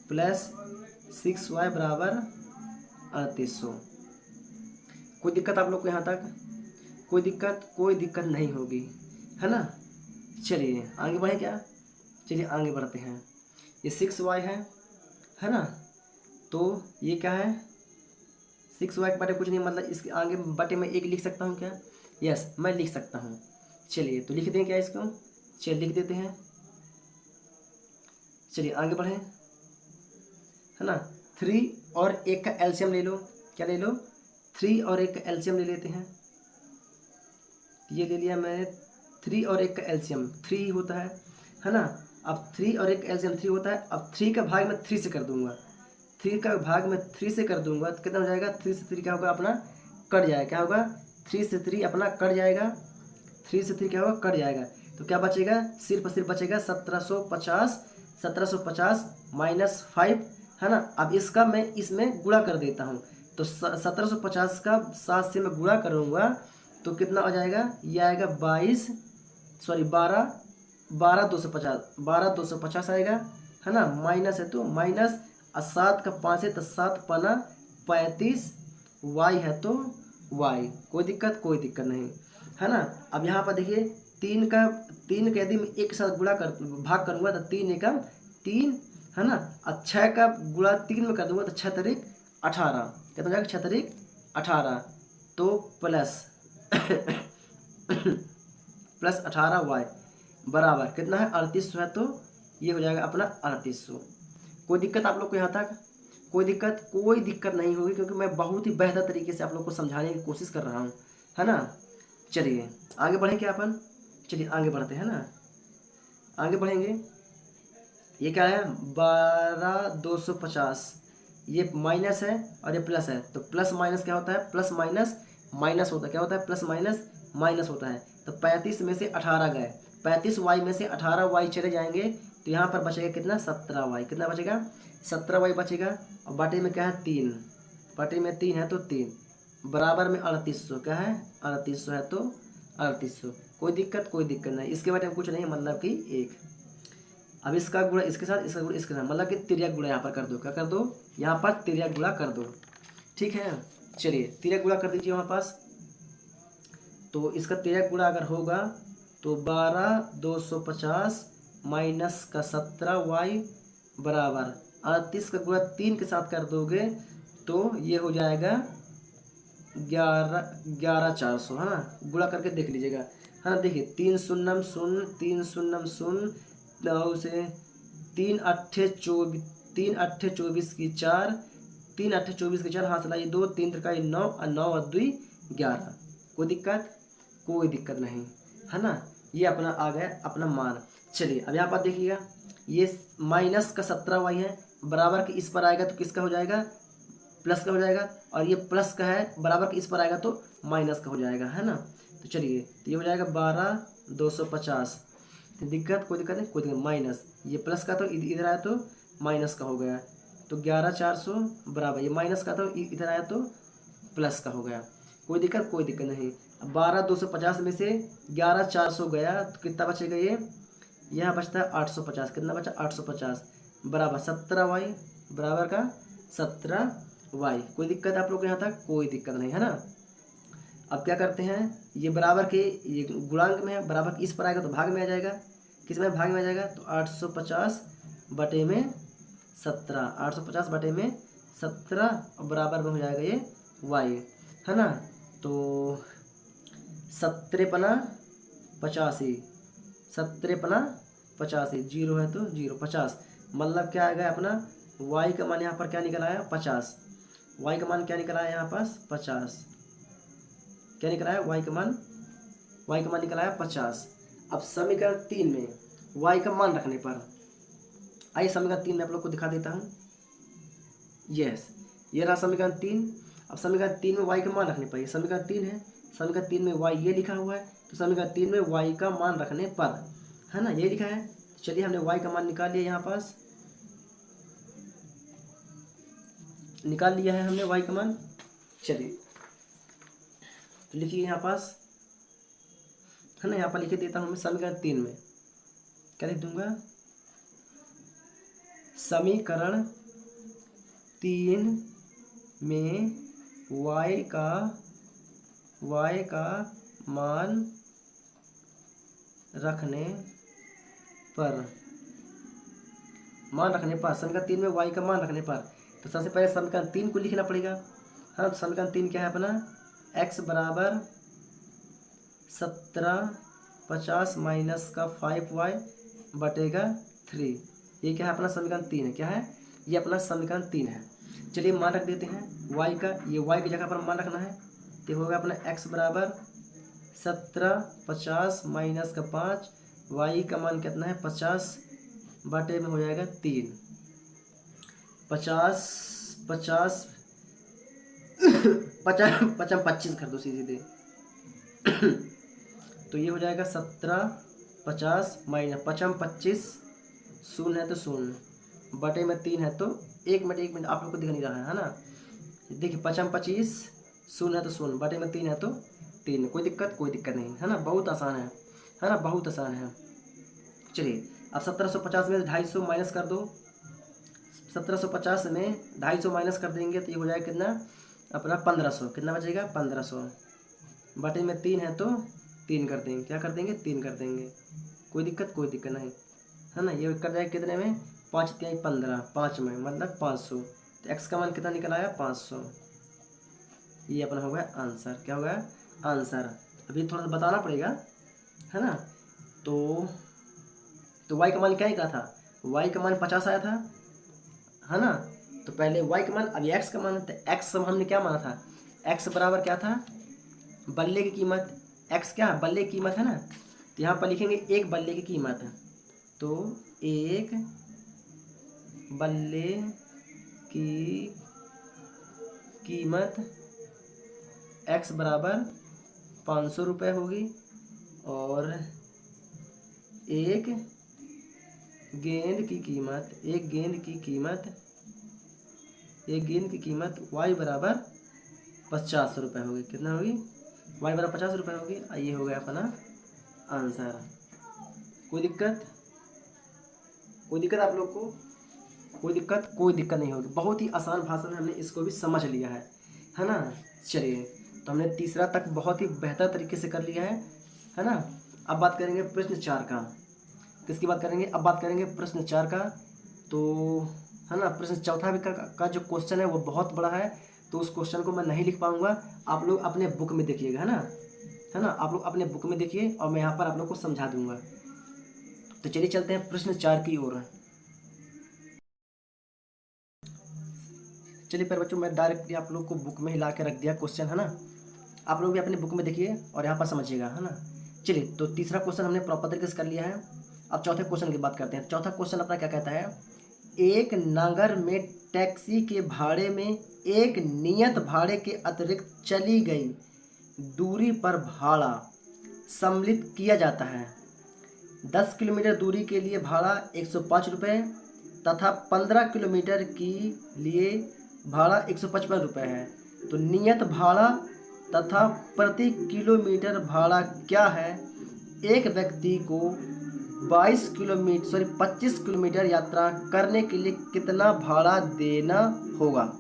प्लस 6y बराबर 3800। कोई दिक्कत आप लोग को यहाँ तक? कोई दिक्कत? कोई दिक्कत नहीं होगी, है ना। चलिए आगे बढ़े क्या? चलिए आगे बढ़ते हैं। ये 6y है ना। तो ये क्या है? 6y के बटे कुछ नहीं, मतलब इसके आगे बटे में 1 लिख सकता हूँ क्या? यस, मैं लिख सकता हूँ। चलिए तो लिख दें क्या इसको? चलिए लिख देते हैं। चलिए आगे बढ़ें, है ना। 3 और 1 का एलसीएम ले लो। क्या ले लो? 3 और 1 का एलसीएम ले लेते हैं। ये ले लिया मैंने। 3 और 1 का एलसीएम 3 होता है ना। अब 3 और 1 का एलसीएम 3 होता है। अब 3 का भाग मैं 3 से कर दूंगा, 3 का भाग मैं 3 से कर दूंगा तो कितना हो जाएगा? 3 से 3 क्या होगा? अपना कट जाएगा। क्या होगा? 3 से 3 अपना कट जाएगा। 3 से 3 क्या होगा? कट जाएगा। तो क्या बचेगा? सिर्फ और सिर्फ बचेगा 1750 माइनस 5, है ना। अब इसका मैं इसमें गुणा कर देता हूँ। तो 1750 का 7 से मैं गुणा करूँगा तो कितना हो जाएगा? ये आएगा 12,250 आएगा, है ना। माइनस है तो माइनस, और 7 का 5 है तो 7 पना 35, y है तो y। कोई दिक्कत? कोई दिक्कत नहीं, है ना। अब यहाँ पर देखिए 3 का यदि मैं एक साथ भाग करूँगा तो 3 एकम 3, है ना। और 6 का गुणा 3 में कर दूंगा तो 6 तारीख 18, कितना हो जाएगा? 6 तारीख 18 तो प्लस प्लस 18y बराबर कितना है? 3800 है। तो ये हो जाएगा अपना 3800। कोई दिक्कत आप लोग को यहाँ तक? कोई दिक्कत? कोई दिक्कत नहीं होगी, क्योंकि मैं बहुत ही बेहतर तरीके से आप लोग को समझाने की कोशिश कर रहा हूँ, है ना। चलिए आगे बढ़ें क्या अपन? चलिए आगे बढ़ते हैं ना। आगे बढ़ेंगे ये क्या है 12,250, ये माइनस है और ये प्लस है, तो प्लस माइनस क्या होता है, प्लस माइनस माइनस होता है, क्या होता है, प्लस माइनस माइनस होता है। तो 35 में से 18 गए, 35y में से 18y चले जाएंगे, तो यहाँ पर बचेगा कितना, 17y, कितना बचेगा, 17y बचेगा। और बाटे में क्या है 3, बाटे में 3 है तो 3, बराबर में 3800, क्या है 3800 है तो 3800। कोई दिक्कत, कोई दिक्कत नहीं, इसके बारे में कुछ नहीं, मतलब कि 1। अब इसका गुणा इसके साथ, इसका गुणा इसके साथ, मतलब कि तिर्यक गुणा यहाँ पर कर दो, क्या कर दो, यहाँ पर तिर्यक गुणा कर दो, ठीक है। चलिए तिर्यक गुणा कर दीजिए वहाँ पास। तो इसका तिर्यक गुणा अगर होगा तो 12,250 माइनस का 17y बराबर 38 का गुणा 3 के साथ कर दोगे तो ये हो जाएगा 11,400, है ना। गुणा करके देख लीजिएगा, है ना। देखिए 3 शून्यम शून्य, 3 शून्यम शून्य, 9 से 3 अट्ठे 24, 3 अट्ठे 24 की 4, 3 अट्ठे 24 की 4, हाथ लाइए 2, 3 त्रिकाई 9 और 9 और 2 11। कोई दिक्कत, कोई दिक्कत नहीं, है ना। ये अपना आ गया अपना मान। चलिए अब यहाँ पर देखिएगा, ये माइनस का 17y है, बराबर के इस पर आएगा तो किसका हो जाएगा, प्लस का हो जाएगा, और ये प्लस का है, बराबर के इस पर आएगा तो माइनस का हो जाएगा, है ना। तो चलिए तो ये हो जाएगा 12,250, दिक्कत, कोई दिक्कत नहीं, कोई दिक्कत, माइनस ये प्लस का तो इधर आया तो माइनस का हो गया, तो 11,400 बराबर, ये माइनस का तो इधर आया तो प्लस का हो गया, कोई दिक्कत, कोई दिक्कत नहीं। अब 12,250 में से 11,400 गया तो कितना बचेगा, ये यहाँ बचता है 850, कितना बचा 850 बराबर 17y, बराबर का 17y। कोई दिक्कत आप लोग को यहाँ तक, कोई दिक्कत नहीं, है ना। अब क्या करते हैं, ये बराबर के, ये गुणांक में है, बराबर के इस पर आएगा तो भाग में आ जाएगा, किस में भाग में आ जाएगा, तो 850 बटे में 17, 850 बटे में 17 बराबर में हो जाएगा ये y, है ना। तो 17×50, 17×50, 0 है तो 0, 50, मतलब क्या आ गया अपना y का मान यहाँ पर क्या निकल आया 50, y का मान क्या निकल आया यहाँ पास 50, क्या निकल आया y का मान निकल आया 50। अब समीकरण 3 में y का मान रखने पर, आइए समीकरण 3 में आप लोग को दिखा देता हूँ। यस, ये रहा समीकरण 3। अब समीकरण 3 में y का मान रखने पर, ये समीकरण 3 है, समीकरण 3 में y ये लिखा हुआ है, तो समीकरण 3 में y का मान रखने पर, है ना, ये लिखा है। चलिए हमने y का मान निकाल लिया, यहाँ पास निकाल लिया है हमने y का मान। चलिए तो लिखिए यहाँ पास, है ना, यहाँ पर लिख देता हूँ मैं समीकरण 3 में, क्या लिख दूंगा, समीकरण 3 में y का मान रखने पर, समीकरण 3 में y का मान रखने पर, तो सबसे पहले समीकरण 3 को लिखना पड़ेगा। हाँ, तो समीकरण 3 क्या है अपना, x बराबर 1750 माइनस का 5y बटेगा 3, ये क्या है अपना समीकरण 3 है, क्या है ये अपना समीकरण 3 है। चलिए मान रख देते हैं y का, ये y की जगह पर मान रखना है, तो होगा अपना x बराबर 1750 माइनस का 5, y का मान कितना है 50 बटे में हो जाएगा 3, 50 50 50 50 25 कर दो सीधे तो ये हो जाएगा 1750 माइनस 50 25, शून्य है तो शून्य बटे में 3 है तो 1 मिनट आप लोग को दिख नहीं रहा है ना। देखिए 50 25, शून्य है तो शून्य बटे में 3 है तो 3, कोई दिक्कत, कोई दिक्कत नहीं, है ना, बहुत आसान है ना, बहुत आसान है। चलिए अब 1750 में 250 माइनस कर दो, 1750 में 250 माइनस कर देंगे तो ये हो जाएगा कितना अपना 1500, कितना बचेगा 1500 बटे में 3 है तो 3 कर देंगे, क्या कर देंगे 3 कर देंगे, कोई दिक्कत, कोई दिक्कत नहीं, है ना। ये कर जाएगा कितने में 5 3 15, 5 में मतलब 500, तो x का मान कितना निकल आया 500, ये अपना हो गया आंसर, क्या हो गया आंसर। अभी थोड़ा सा बताना पड़ेगा, है ना। तो y का मान क्या निकला था, y का मान 50 आया था, है ना। तो पहले y का मान, अभी x का मान है, तो x हमने क्या माना था, x बराबर क्या था बल्ले की कीमत, x क्या बल्ले की कीमत है ना, तो यहाँ पर लिखेंगे एक बल्ले की कीमत, तो एक बल्ले की कीमत x बराबर 500 रुपये होगी और एक गेंद की कीमत y बराबर 50 रुपये होगी। कितना होगी? y बराबर 50 रुपये होगी। ये हो गया अपना आंसर। कोई दिक्कत आप लोग को? कोई दिक्कत नहीं होगी। बहुत ही आसान भाषा में हमने इसको भी समझ लिया है ना। चलिए, तो हमने तीसरा तक बहुत ही बेहतर तरीके से कर लिया है ना। अब बात करेंगे प्रश्न 4 का। किसकी बात करेंगे? अब बात करेंगे प्रश्न 4 का। तो है ना, प्रश्न चौथा भी का जो क्वेश्चन है वो बहुत बड़ा है, तो उस क्वेश्चन को मैं नहीं लिख पाऊंगा। आप लोग अपने बुक में देखिएगा, है ना। आप लोग अपने बुक में देखिए और मैं यहाँ पर आप लोग को समझा दूंगा। तो चलिए चलते हैं प्रश्न 4 की ओर। चलिए पर बच्चों, मैं डायरेक्टली आप लोग को बुक में ही ला के रख दिया क्वेश्चन, है ना। आप लोग भी अपने बुक में देखिए और यहाँ पर समझिएगा, है ना। चलिए, तो तीसरा क्वेश्चन हमने प्रॉपर तरीके से कर लिया है। अब चौथे क्वेश्चन की बात करते हैं। चौथा क्वेश्चन अपना क्या कहता है? एक नगर में टैक्सी के भाड़े में एक नियत भाड़े के अतिरिक्त चली गई दूरी पर भाड़ा सम्मिलित किया जाता है। 10 किलोमीटर दूरी के लिए भाड़ा 105 रुपये तथा 15 किलोमीटर के लिए भाड़ा 155 रुपये है। तो नियत भाड़ा तथा प्रति किलोमीटर भाड़ा क्या है? एक व्यक्ति को 25 किलोमीटर यात्रा करने के लिए कितना भाड़ा देना होगा?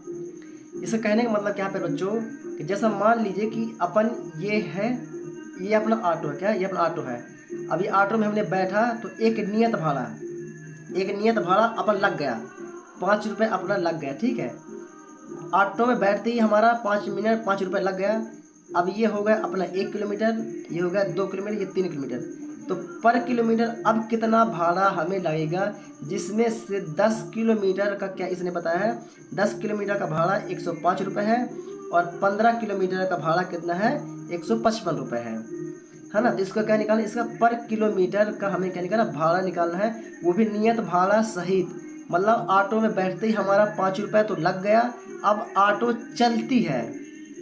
इसे कहने का मतलब क्या है बच्चों, कि जैसा मान लीजिए कि अपन ये अपना ऑटो है। क्या? ये अपना ऑटो है। अभी ऑटो में हमने बैठा तो एक नियत भाड़ा अपन लग गया, 5 रुपये अपना लग गया, ठीक है। ऑटो में बैठते ही हमारा 5 रुपये लग गया। अब ये हो गया अपना 1 किलोमीटर, ये हो गया 2 किलोमीटर, ये 3 किलोमीटर। तो पर किलोमीटर अब कितना भाड़ा हमें लगेगा, जिसमें से 10 किलोमीटर का क्या इसने बताया है? 10 किलोमीटर का भाड़ा 105 रुपये है और 15 किलोमीटर का भाड़ा कितना है? 155 रुपये है ना। तो इसका क्या निकालना? इसका पर किलोमीटर का हमें क्या निकालना? भाड़ा निकालना है, वो भी नियत भाड़ा सहित। मतलब ऑटो में बैठते ही हमारा 5 रुपये तो लग गया। अब ऑटो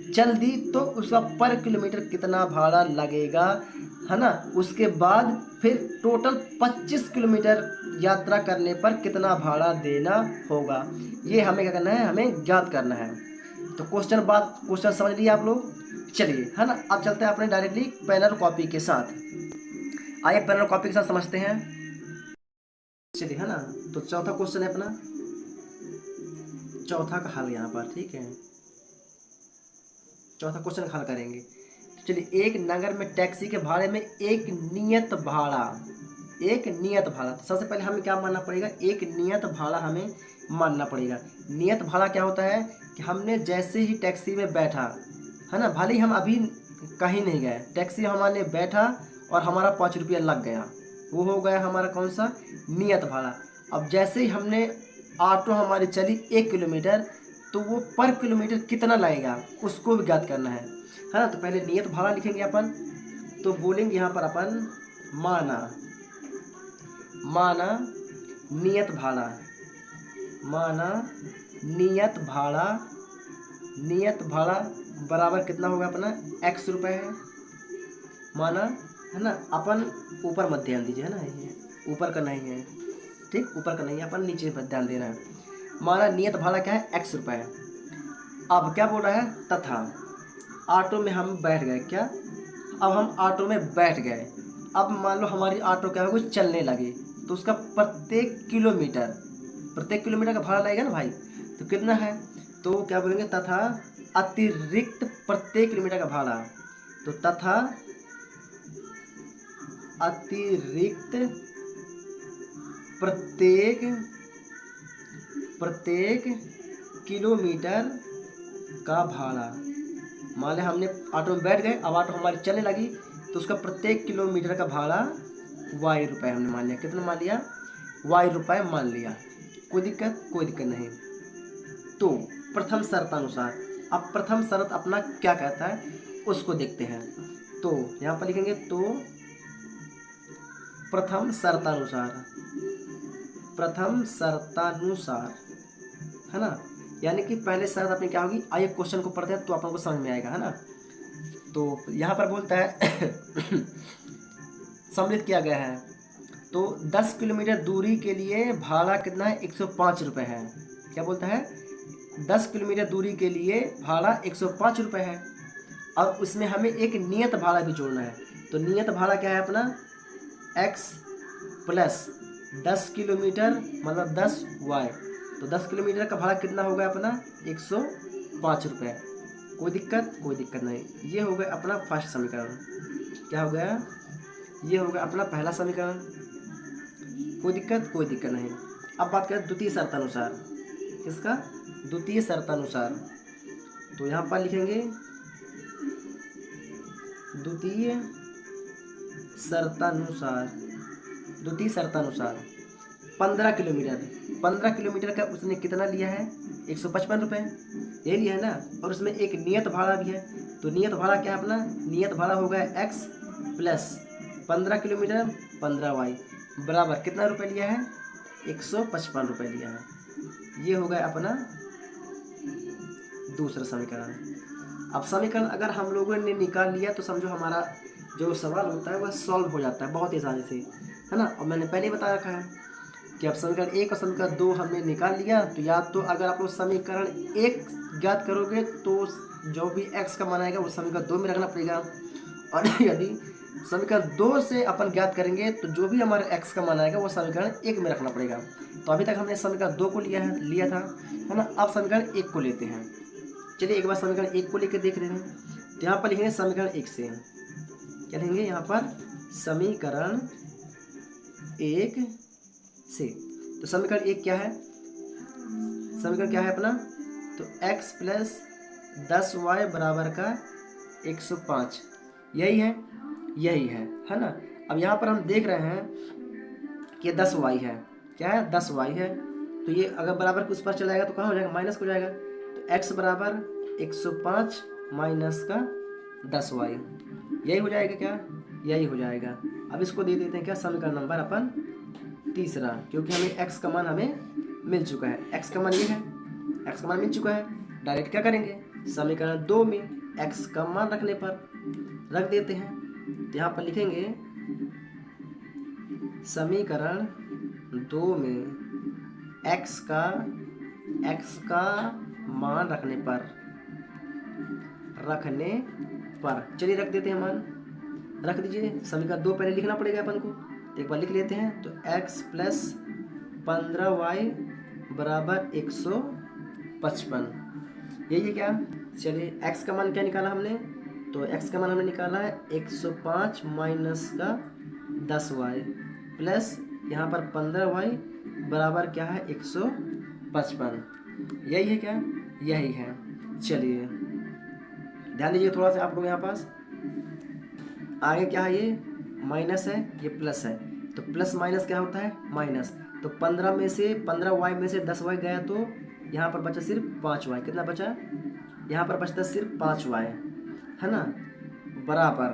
चल दी तो उसका पर किलोमीटर कितना भाड़ा लगेगा, है ना। उसके बाद फिर टोटल 25 किलोमीटर यात्रा करने पर कितना भाड़ा देना होगा, ये हमें क्या करना है? हमें ज्ञात करना है। तो क्वेश्चन समझ लिए आप लोग? चलिए, है ना। अब चलते हैं अपने डायरेक्टली पेन और कॉपी के साथ। आइए पेन और कॉपी के साथ समझते हैं। चलिए, है ना। तो चौथा क्वेश्चन है अपना, चौथा का हल यहाँ पर, ठीक है। चौथा क्वेश्चन हल करेंगे। चलिए, एक नगर में टैक्सी के भाड़े में एक नियत भाड़ा। तो सबसे पहले हमें क्या मानना पड़ेगा? एक नियत भाड़ा हमें मानना पड़ेगा। नियत भाड़ा क्या होता है कि हमने जैसे ही टैक्सी में बैठा, है ना, भले ही हम अभी कहीं नहीं गए, टैक्सी हमारे बैठा और हमारा 5 रुपया लग गया, वो हो गया हमारा कौन सा? नियत भाड़ा। अब जैसे ही हमने ऑटो हमारी चली 1 किलोमीटर, तो वो पर किलोमीटर कितना लगेगा उसको भी ज्ञात करना है ना। तो पहले नियत भाड़ा लिखेंगे अपन। तो बोलेंगे यहाँ पर अपन माना नियत भाड़ा बराबर कितना होगा अपना? x रुपये है माना, है ना। अपन ऊपर मत ध्यान दीजिए, है ना, ये ऊपर का नहीं है, ठीक, ऊपर का नहीं है, अपन नीचे पर ध्यान देना है। माना नियत भाड़ा क्या है? x रुपये। अब क्या बोल रहा है? तथा ऑटो में हम बैठ गए। क्या? अब हम ऑटो में बैठ गए। अब मान लो हमारी ऑटो क्या होगी? चलने लगी, तो उसका प्रत्येक किलोमीटर का भाड़ा लगेगा ना भाई। तो कितना है? तो क्या बोलेंगे? तथा अतिरिक्त प्रत्येक किलोमीटर का भाड़ा। तो तथा अतिरिक्त प्रत्येक किलोमीटर का भाड़ा। मान लिया हमने ऑटो में बैठ गए, अब ऑटो हमारी चलने लगी, तो उसका प्रत्येक किलोमीटर का भाड़ा y रुपये हमने मान लिया। कितना मान लिया? y रुपये मान लिया। कोई दिक्कत नहीं। तो प्रथम शर्तानुसार, अब प्रथम शर्त अपना क्या कहता है उसको देखते हैं। तो यहाँ पर लिखेंगे, तो प्रथम शर्तानुसार प्रथम शर्तानुसार, है ना। यानी कि पहले शर्त अपनी क्या होगी, आइए क्वेश्चन को पढ़ते हैं तो अपन को समझ में आएगा, है ना। तो यहाँ पर बोलता है सम्मिलित किया गया है, तो 10 किलोमीटर दूरी के लिए भाड़ा कितना है, 105 रुपये है। क्या बोलता है, 10 किलोमीटर दूरी के लिए भाड़ा 105 रुपये है। अब उसमें हमें एक नियत भाड़ा भी जोड़ना है। तो नियत भाड़ा क्या है अपना, x प्लस 10 किलोमीटर मतलब 10y। तो 10 किलोमीटर का भाड़ा कितना होगा अपना, 105 रुपये। कोई दिक्कत नहीं। ये हो गया अपना फर्स्ट समीकरण। क्या हो गया, ये हो गया अपना पहला समीकरण। कोई दिक्कत नहीं। अब बात करें द्वितीय शर्तानुसार। किसका, द्वितीय शर्तानुसार। तो यहाँ पर लिखेंगे द्वितीय शर्तानुसार 15 किलोमीटर का उसने कितना लिया है, 155 रुपये, ये लिया है ना। और उसमें एक नियत भाड़ा भी है। तो नियत भाड़ा क्या है अपना, नियत भाड़ा हो गया x प्लस 15 किलोमीटर 15y बराबर कितना रुपये लिया है, 155 रुपये लिया है। ये हो गया अपना दूसरा समीकरण। अब समीकरण अगर हम लोगों ने निकाल लिया तो समझो हमारा जो सवाल होता है वह सॉल्व हो जाता है बहुत आसानी से, है ना। और मैंने पहले ही बता रखा है कि अब समीकरण 1 और समीकरण 2 हमने निकाल लिया। तो या तो अगर आप लोग समीकरण 1 ज्ञात करोगे तो जो भी x का मान आएगा वो समीकरण 2 में रखना पड़ेगा, और यदि समीकरण 2 से अपन ज्ञात करेंगे तो जो भी हमारे x का मान आएगा वो समीकरण 1 में रखना पड़ेगा। तो अभी तक हमने समीकरण 2 को लिया था, है ना। अब समीकरण 1 को लेते हैं। चलिए एक बार समीकरण 1 को लेकर देख रहे हैं। तो यहाँ पर लिखेंगे समीकरण 1 से, क्या लिखेंगे यहाँ पर, समीकरण 1 से। तो समीकरण 1 क्या है, समीकरण क्या है अपना, तो x प्लस 10y बराबर का 105, यही है ना। अब यहाँ पर हम देख रहे हैं कि 10y है, क्या है, 10y है। तो ये अगर बराबर कुछ पर चलाएगा तो कहाँ हो जाएगा, माइनस हो जाएगा। तो x बराबर 105 माइनस का 10y, यही हो जाएगा, क्या, यही हो जाएगा। अब इसको दे देते हैं क्या, समीकरण नंबर अपन तीसरा, क्योंकि हमें x का मान हमें मिल चुका है। x का मान ये है, x का मान मिल चुका है। डायरेक्ट क्या करेंगे, समीकरण 2 में x का मान रखने पर रख देते हैं। तो यहाँ पर लिखेंगे समीकरण 2 में x का मान रखने पर चलिए रख देते हैं मान, रख दीजिए। समीकरण 2 पहले लिखना पड़ेगा अपन को, तो एक बार लिख लेते हैं। तो x प्लस 15y बराबर 155, यही है क्या। चलिए x का मान क्या निकाला हमने, तो x का मान हमने निकाला है 105 माइनस का 10y प्लस यहाँ पर 15y बराबर क्या है, 155, यही है क्या, यही है। चलिए ध्यान दीजिए थोड़ा सा आप लोग, यहाँ पास आगे क्या है, ये माइनस है, ये प्लस है। तो प्लस माइनस क्या होता है, माइनस। तो 15y में से 10y गया तो यहाँ पर बचा सिर्फ 5y। कितना बचा, यहाँ पर बचता सिर्फ 5y, है ना, बराबर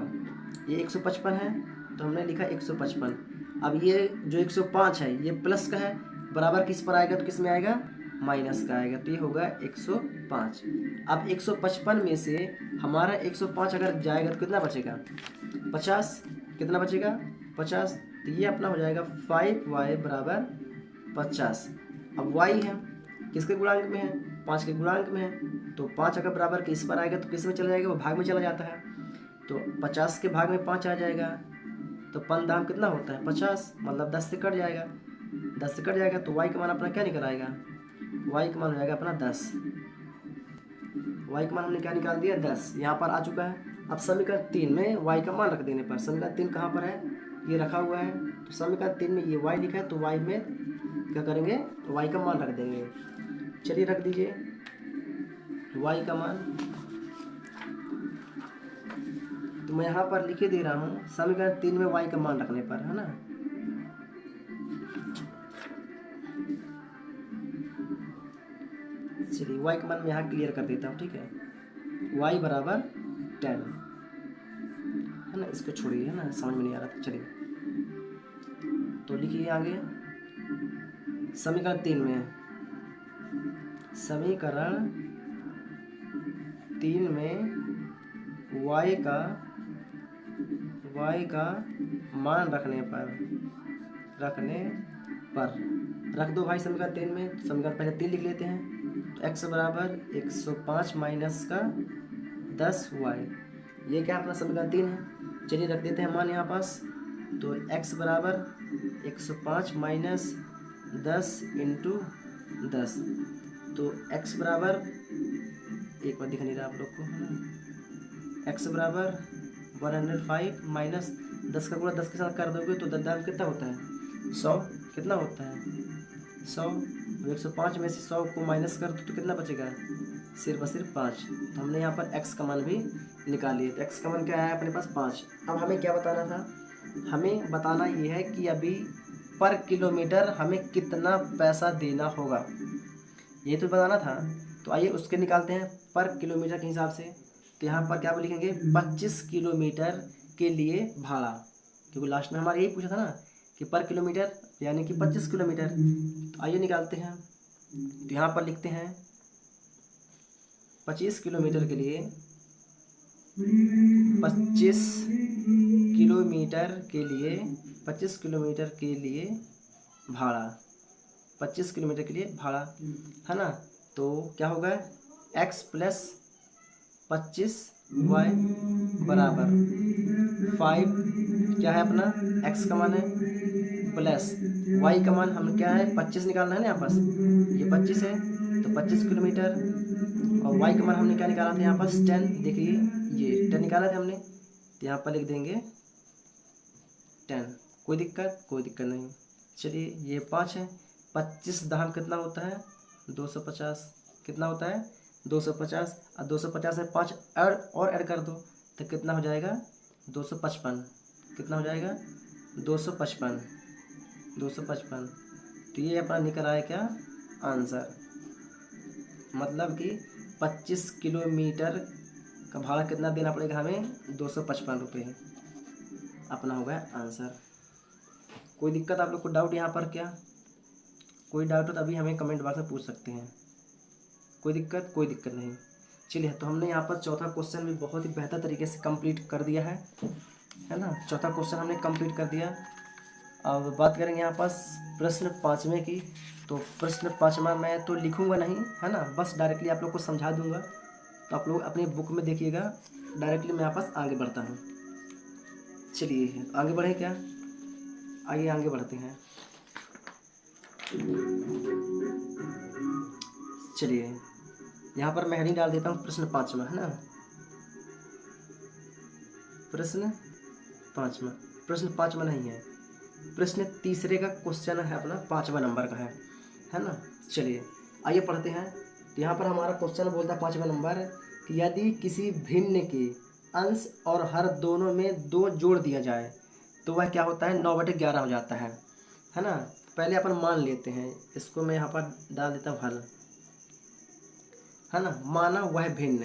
ये 155 है। तो हमने लिखा 155। अब ये जो 105 है ये प्लस का है, बराबर किस पर आएगा, तो किस में आएगा, माइनस का आएगा। तो ये होगा 105। अब 155 में से हमारा 105 अगर जाएगा तो कितना बचेगा, 50। कितना बचेगा, 50। तो ये अपना हो जाएगा 5y बराबर 50। अब y है किसके गुणांक में है, 5 के गुणांक में है। तो 5 अगर बराबर किस पर आएगा तो किस में चला जाएगा, वो भाग में चला जाता है। तो 50 के भाग में 5 आ जाएगा। तो 5 दाम कितना होता है, 50, मतलब 10 से कट जाएगा। 10 से कट जाएगा तो y का मान अपना क्या निकल आएगा, y का मान हो जाएगा अपना 10। y का मान हमने क्या निकाल दिया, 10, यहाँ पर आ चुका है। अब समीकरण 3 में y का मान रख देने पर, समीकरण 3 कहाँ पर है, ये रखा हुआ है। तो समीकरण 3 में ये y लिखा है, तो y में क्या करेंगे, y का मान रख देंगे। चलिए रख दीजिए y का मान। तो मैं यहाँ पर लिखे दे रहा हूँ समीकरण 3 में y का मान रखने पर, है ना। चलिए y का मान मैं यहाँ क्लियर कर देता हूँ, ठीक है। y बराबर 10, है ना, इसको छोड़िए, है ना, समझ में नहीं आ रहा था। चलिए तो लिखिए आगे, समीकरण 3 में, समीकरण 3 में y का मान रखने पर रख दो भाई समीकरण 3 में। समीकरण पहले 3 लिख लेते हैं। तो x बराबर 105 माइनस का 10y, ये क्या अपना समीकरण 3 है। चलिए रख देते हैं मान यहाँ पास। तो x बराबर 105 माइनस 10 इंटू 10, तो x बराबर, एक बार दिख नहीं रहा आप लोग को, x बराबर 105 माइनस 10 का गुणा 10 के साथ कर दोगे तो 10 दाम कितना होता है, 100। कितना होता है 100। 105 में से 100 को माइनस कर दो तो कितना बचेगा, सिर्फ और सिर्फ 5। तो हमने यहाँ पर x का मान भी निकाल लिया। तो x का मान क्या है अपने पास 5। अब हमें क्या बताना था, हमें बताना ये है कि अभी पर किलोमीटर हमें कितना पैसा देना होगा, ये तो बताना था। तो आइए उसके निकालते हैं पर किलोमीटर के हिसाब से। तो यहाँ पर क्या लिखेंगे, 25 किलोमीटर के लिए भाड़ा, क्योंकि लास्ट में हमारा यही पूछा था ना कि पर किलोमीटर यानी कि 25 किलोमीटर। तो आइए निकालते हैं। तो यहाँ पर लिखते हैं 25 किलोमीटर के लिए, 25 किलोमीटर के लिए, 25 किलोमीटर के लिए भाड़ा, 25 किलोमीटर के लिए भाड़ा, है ना। तो क्या होगा, x प्लस 25y बराबर 5, क्या है अपना x का मान है, प्लस y का मान हम क्या है 25 निकालना है ना यहाँ पास, ये 25 है तो 25 किलोमीटर, और y का मान हमने क्या निकाला था यहाँ पास 10, देखिए ये 10 निकाला था हमने। तो यहाँ पर लिख देंगे 10, कोई दिक्कत नहीं। चलिए ये 5 है, 25 दाम कितना होता है 250, कितना होता है 250, और 250 में 5 और ऐड कर दो तो कितना हो जाएगा 255, कितना हो जाएगा 255। तो ये अपना निकल आया क्या आंसर, मतलब कि 25 किलोमीटर का भाड़ा कितना देना पड़ेगा हमें 255 रुपये, अपना होगा आंसर। कोई दिक्कत आप लोग को डाउट यहाँ पर क्या, कोई डाउट हो तो अभी हमें कमेंट बॉक्स में पूछ सकते हैं, कोई दिक्कत नहीं। चलिए तो हमने यहाँ पर चौथा क्वेश्चन भी बहुत ही बेहतर तरीके से कंप्लीट कर दिया है ना। चौथा क्वेश्चन हमने कंप्लीट कर दिया। अब बात करेंगे यहाँ पास प्रश्न 5वें की। तो प्रश्न 5वां मैं तो लिखूँगा नहीं, है ना, बस डायरेक्टली आप लोग को समझा दूँगा। तो आप लोग अपनी बुक में देखिएगा, डायरेक्टली मैं यहाँ पास आगे बढ़ता हूँ। चलिए आगे बढ़े क्या, आइए आगे बढ़ते हैं। चलिए यहाँ पर मैं हेडिंग डाल देता हूँ प्रश्न 5वां, है ना। प्रश्न 5वां नहीं है, प्रश्न तीसरे का क्वेश्चन है अपना 5वां नंबर का है ना। चलिए आइए पढ़ते हैं। तो यहाँ पर हमारा क्वेश्चन बोलता है 5वां नंबर कि यदि किसी भिन्न के अंश और हर दोनों में 2 जोड़ दिया जाए तो वह क्या होता है 9/11 हो जाता है ना। पहले अपन मान लेते हैं, इसको मैं यहाँ पर डाल देता हूँ हल, है ना। माना वह भिन्न,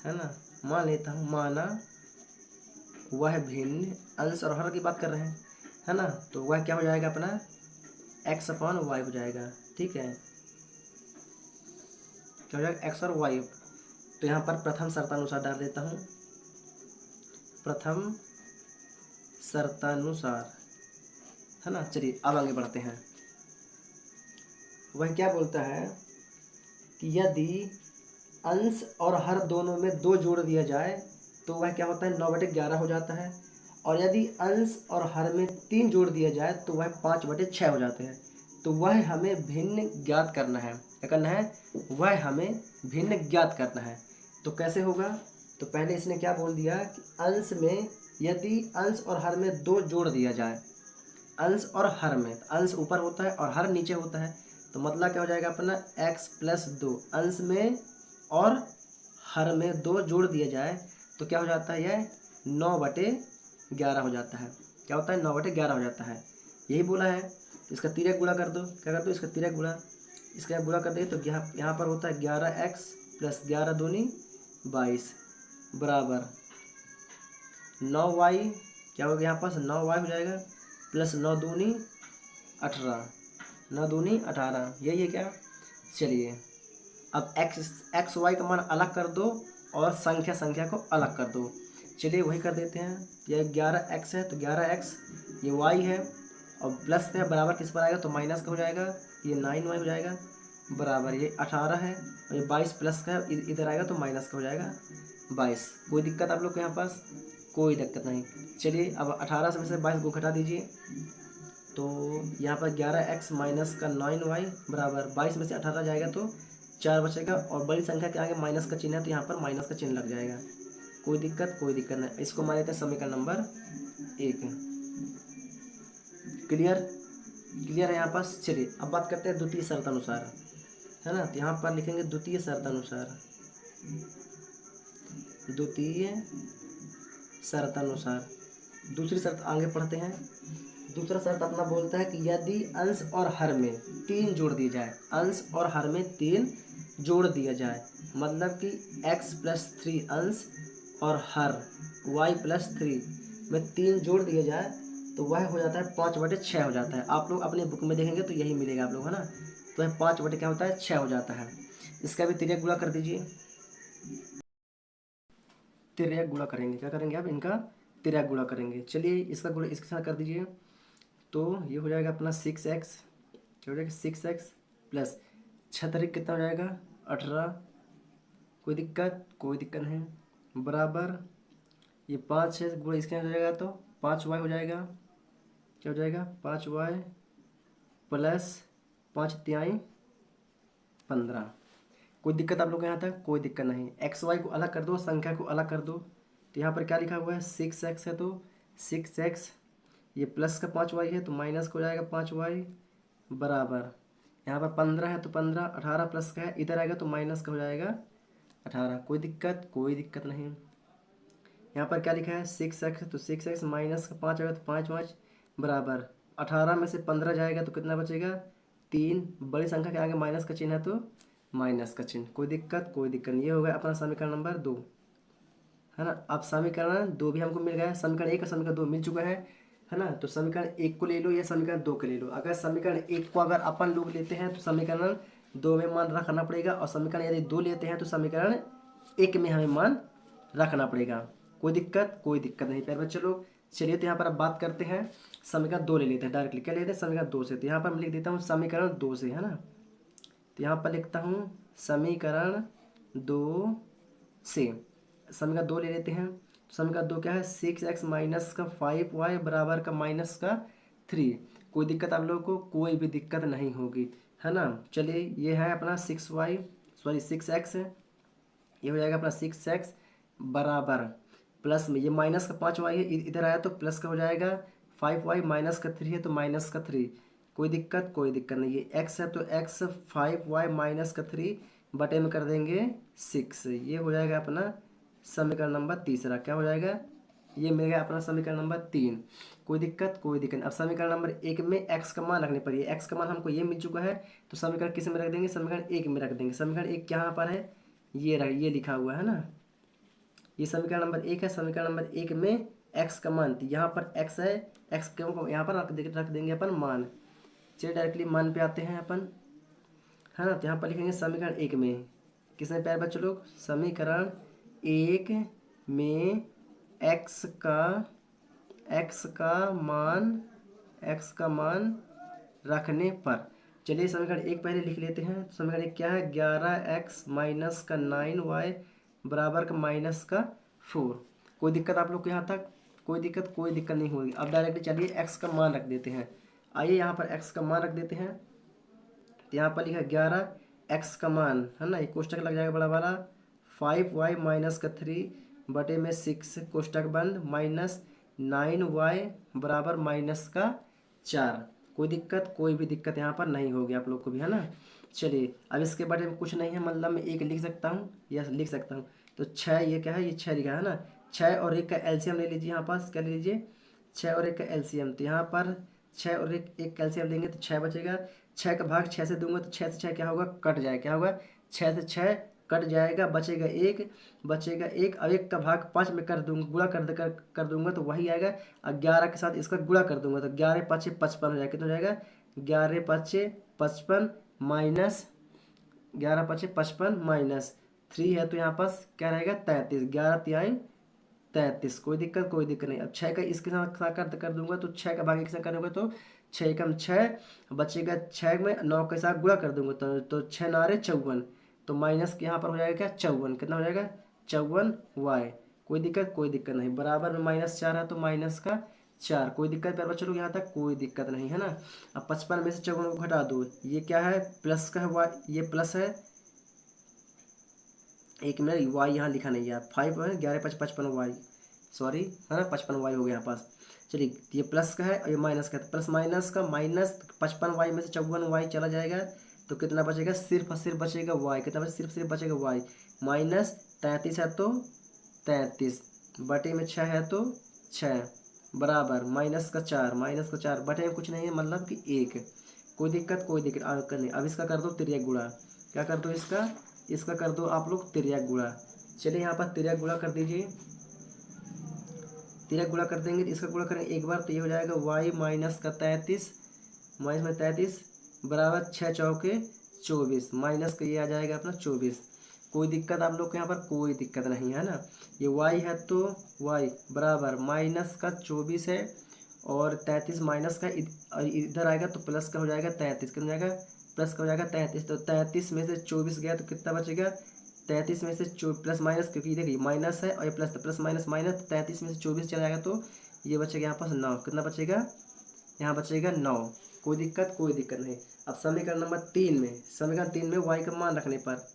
है ना, मान लेता हूँ माना वह भिन्न, अंश और हर की बात कर रहे हैं, है ना। तो वह क्या हो जाएगा अपना x/y हो जाएगा, ठीक है, क्या हो जाएगा x और y। तो यहाँ पर प्रथम शर्तानुसार डाल देता हूँ, प्रथम शर्तानुसार, है ना। चलिए अब आगे बढ़ते हैं। वह क्या बोलता है कि यदि अंश और हर दोनों में 2 जोड़ दिया जाए तो वह क्या होता है 9/11 हो जाता है, और यदि अंश और हर में 3 जोड़ दिया जाए तो वह 5/6 हो जाते हैं। तो वह हमें भिन्न ज्ञात करना है, क्या करना है, वह हमें भिन्न ज्ञात करना है। तो कैसे होगा, तो पहले इसने क्या बोल दिया कि अंश में, यदि अंश और हर में 2 जोड़ दिया जाए, अंश और हर में, अंश ऊपर होता है और हर नीचे होता है, तो मतलब क्या हो जाएगा अपना x + 2, अंश में और हर में 2 जोड़ दिया जाए तो क्या हो जाता है, यह 9/11 हो जाता है। क्या होता है 9/11 हो जाता है, यही बोला है। इसका तिर्यक गुणा कर दो, क्या कर दो, इसका तिर्यक गुणा, इसका गुणा कर दे तो यहाँ पर होता है 11x + 11 दूनी 22 बराबर 9y, क्या हो गया यहाँ पास 9y हो जाएगा, + 9 दूनी 18, 9 दूनी 18, यही है क्या। चलिए अब एक्स वाई का मान अलग कर दो और संख्या को अलग कर दो। चलिए वही कर देते हैं। यह 11x है तो 11x, ये y है और प्लस है बराबर किस पर आएगा तो माइनस का हो जाएगा, ये 9y हो जाएगा बराबर, ये 18 है और ये 22 प्लस का है, इधर आएगा तो माइनस का हो जाएगा 22। कोई दिक्कत आप लोग के यहाँ पास, कोई दिक्कत नहीं। चलिए अब 18 से में से 22 को घटा दीजिए, तो यहाँ पर 11x माइनस का 9y बराबर 22 में से 18 जाएगा तो 4 बचेगा और बड़ी संख्या के आगे माइनस का चिन्ह है तो यहाँ पर माइनस का चिन्ह लग जाएगा। कोई दिक्कत नहीं। इसको मान लेते हैं समीकरण नंबर 1। क्लियर है यहाँ पास। चलिए अब बात करते हैं द्वितीय शर्त अनुसार, है ना। तो यहाँ पर लिखेंगे द्वितीय शर्त अनुसार, द्वितीय शर्त अनुसार। दूसरी शर्त आगे पढ़ते हैं। दूसरा शर्त अपना बोलता है कि यदि अंश और हर में 3 जोड़ दिए जाए, अंश और हर में 3 जोड़ दिया जाए, मतलब कि x + 3 अंश और हर y + 3 में 3 जोड़ दिया जाए तो वह हो जाता है 5/6 हो जाता है। आप लोग अपने बुक में देखेंगे तो यही मिलेगा आप लोग, है ना। तो वह 5 क्या होता है 6 हो जाता है। इसका भी तिर्यक गुणा कर दीजिए। तिर्यक गुणा करेंगे, क्या करेंगे आप, इनका तिर्यक गुणा करेंगे। चलिए इसका गुणा इसके साथ कर दीजिए, तो ये हो जाएगा अपना 6x, क्या हो जाएगा 6x प्लस 6 कितना हो जाएगा 18। कोई दिक्कत नहीं बराबर, ये 5 है गुणा इसके हो जाएगा तो 5y हो जाएगा, क्या हो जाएगा 5y प्लस 5 तिहाई 15। कोई दिक्कत आप लोग के यहाँ तक, कोई दिक्कत नहीं। एक्स वाई को अलग कर दो, संख्या को अलग कर दो। तो यहाँ पर क्या लिखा हुआ है 6x है तो 6x, ये प्लस का 5y है तो माइनस का हो जाएगा 5y बराबर, यहाँ पर 15 है तो 15, 18 प्लस का है इधर आएगा तो माइनस का हो जाएगा 18। कोई दिक्कत नहीं। यहाँ पर क्या लिखा है 6x तो 6x माइनस का 5 आएगा तो 5 बराबर, 18 में से 15 जाएगा तो कितना बचेगा 3, बड़ी संख्या के आगे माइनस का चिन्ह है तो माइनस का चिन्ह। कोई दिक्कत नहीं। ये हो गया अपना समीकरण नंबर 2, है ना। अब समीकरण 2 भी हमको मिल गया है, समीकरण 1 और समीकरण 2 मिल चुका है ना। तो समीकरण 1 को ले लो या समीकरण 2 को ले लो। अगर समीकरण 1 को अगर अपन लोग लेते हैं तो समीकरण 2 में मान रखना पड़ेगा, और समीकरण यदि 2 लेते हैं तो समीकरण 1 में हमें मान रखना पड़ेगा। कोई दिक्कत नहीं प्यारे बच्चे लोग। चलिए तो यहाँ पर अब बात करते हैं समीकरण 2 ले लेते हैं डायरेक्टली। क्या लेते हैं समीकरण 2 से, तो यहाँ पर मैं लिख देता हूँ समीकरण 2 से, है ना। तो यहाँ पर लिखता हूँ समीकरण 2 से, समीकरण 2 ले लेते हैं। समीकरण 2 क्या है 6x माइनस का 5y बराबर का माइनस का 3। कोई दिक्कत आप लोगों को, कोई भी दिक्कत नहीं होगी, है ना। चलिए ये है अपना 6x है, ये हो जाएगा अपना 6x बराबर प्लस में ये माइनस का 5y है इधर आया तो प्लस का हो जाएगा 5y माइनस का 3 है तो माइनस का 3। कोई दिक्कत नहीं। ये x है तो x 5y माइनस का 3 बटे में कर देंगे 6। ये हो जाएगा अपना समीकरण नंबर तीसरा। क्या हो जाएगा, ये मिल गया अपना समीकरण नंबर 3। कोई दिक्कत नहीं। अब समीकरण नंबर 1 में x का मान रखने पड़िए। x का मान हमको ये मिल चुका है तो समीकरण किस में रख देंगे, समीकरण 1 में रख देंगे। समीकरण 1 यहाँ पर है, ये लिखा हुआ है ना, ये समीकरण नंबर 1 है। समीकरण नंबर 1 में x का मान, तो यहाँ पर x है, x को यहाँ पर रख देंगे अपन मान। चलिए डायरेक्टली मान पे आते हैं अपन, है ना। तो यहाँ पर लिखेंगे समीकरण 1 में, किसमें प्यारे बच्चों लोग, समीकरण 1 में x का मान रखने पर। चलिए समीकरण 1 पहले लिख लेते हैं। समीकरण 1 क्या है 11x माइनस का 9y बराबर का माइनस का 4। कोई दिक्कत आप लोग को यहाँ तक, कोई दिक्कत नहीं होगी। अब डायरेक्टली चलिए x का मान रख देते हैं। आइए यहाँ पर x का मान रख देते हैं। तो यहाँ पर लिखा 11x का मान, है ना, ये कोष्टक लग जाएगा बड़ा वाला, 5y माइनस का 3 बटे में 6 कोष्टक बंद माइनस 9y बराबर माइनस का 4। कोई भी दिक्कत यहाँ पर नहीं होगी आप लोग को भी, है ना। चलिए अब इसके बारे में कुछ नहीं है, मतलब मैं 1 लिख सकता हूँ या लिख सकता हूँ। तो 6 ये क्या है, ये 6 लिखा है ना। 6 और 1 का एलसीएम ले लीजिए, यहाँ पास क्या ले लीजिए 6 और 1 का एलसीएम। तो यहाँ पर 6 और 1 का एलसीएम लेंगे तो 6 बचेगा। 6 का भाग 6 से दूंगा तो 6 से 6 क्या होगा, कट जाएगा। क्या होगा 6 से 6 कट जाएगा, बचेगा 1। अब 1 का भाग 5 में कर दूंगा, गुणा कर दूंगा तो वही आएगा। और 11 के साथ इसका गुणा कर दूंगा तो 11 × 5 = 55 हो जाएगा। कितना हो जाएगा 11 पच्चे 55 माइनस 11 पच्चे 55 माइनस 3 है तो यहाँ पास क्या रहेगा 33, 11 तिहाई 33। कोई दिक्कत नहीं। अब 6 का इसके साथ कर दूंगा तो 6 का भाग एक साथ करूँगा तो 6 एकम 6 बचेगा, 6 में 9 के साथ गुणा कर दूंगा तो 6 नारे 54, तो माइनस के यहाँ पर हो जाएगा क्या 54, कितना हो जाएगा 54y। कोई दिक्कत नहीं। बराबर में -4 है तो माइनस का 4। कोई दिक्कत प्यारे बच्चों लोग यहाँ तक? कोई दिक्कत नहीं है ना। अब 55 में से 54 को घटा दो, ये क्या है प्लस का है y, ये प्लस है। एक मिनट, y यहाँ लिखा नहीं है, 5 है 11 5 55y, सॉरी है ना 55y हो गया यहाँ पास। चलिए ये प्लस का है और ये माइनस का है, प्लस माइनस का माइनस 55y में से 54y चला जाएगा तो कितना बचेगा, सिर्फ और सिर्फ बचेगा y। कितना बचेगा, सिर्फ बचेगा y। माइनस 33 है तो 33 बटे में 6 है तो 6 बराबर माइनस का 4 बटे में कुछ नहीं है मतलब कि 1। कोई दिक्कत नहीं। अब इसका कर दो तिर्यक गुणा। क्या कर दो इसका कर दो आप लोग तिर्यक गुणा। चलिए यहाँ पर तिर्यक गुणा कर दीजिए। तिर्यक गुणा कर देंगे तो इसका गुणा करेंगे एक बार तो ये हो जाएगा y माइनस का 33 माइनस में 33 बराबर 6 चौके 24 माइनस का ये आ जाएगा अपना 24। कोई दिक्कत आप लोग को यहाँ पर? कोई दिक्कत नहीं है ना। ये y है तो y बराबर माइनस का 24 है और 33 माइनस का इधर आएगा तो प्लस का हो जाएगा 33, कितना हो जाएगा प्लस का हो जाएगा 33। तो 33 में से 24 गया तो कितना बचेगा, 33 में से प्लस माइनस, क्योंकि देखिए माइनस है और ये प्लस, तो प्लस माइनस माइनस 33 में से 24 चला जाएगा तो ये बचेगा यहाँ पास 9। कितना बचेगा, यहाँ बचेगा 9। कोई दिक्कत नहीं। अब समीकरण नंबर 3 में, समीकरण 3 में y का मान रखने पर,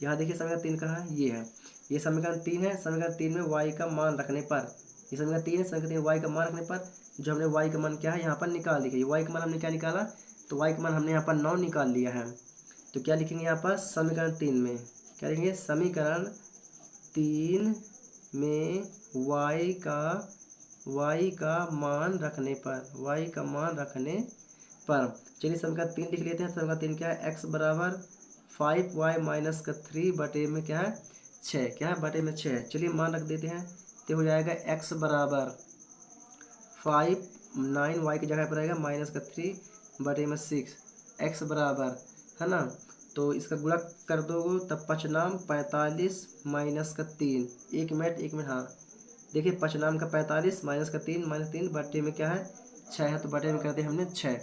यहाँ देखिए समीकरण 3 कहाँ है, ये है, ये समीकरण 3 है। समीकरण 3 में y का मान रखने पर, ये समीकरण 3 है, समीकरण 3 y का मान रखने पर जो हमने y का मान क्या है यहाँ पर निकाल लिया। y का मान हमने क्या निकाला, तो y का मान हमने यहाँ पर 9 निकाल लिया है। तो क्या लिखेंगे यहाँ पर समीकरण 3 में, क्या लिखेंगे समीकरण 3 में y का मान रखने पर चलिए समीकरण 3 लिख लेते हैं। समीकरण 3 क्या है, x बराबर 5y माइनस का 3 बटे में क्या है 6, क्या है बटे में 6। चलिए मान रख देते हैं तो हो जाएगा x बराबर 5 9y की जगह पर रहेगा माइनस का 3 बटे में 6, x बराबर है ना, तो इसका गुणा कर दोगे तब 5 नाम 45 माइनस का 3, एक मिनट हाँ देखिए 5 नाम का 45 माइनस का 3 बटे में क्या है 6 है तो बटे में कर दिया हमने 6।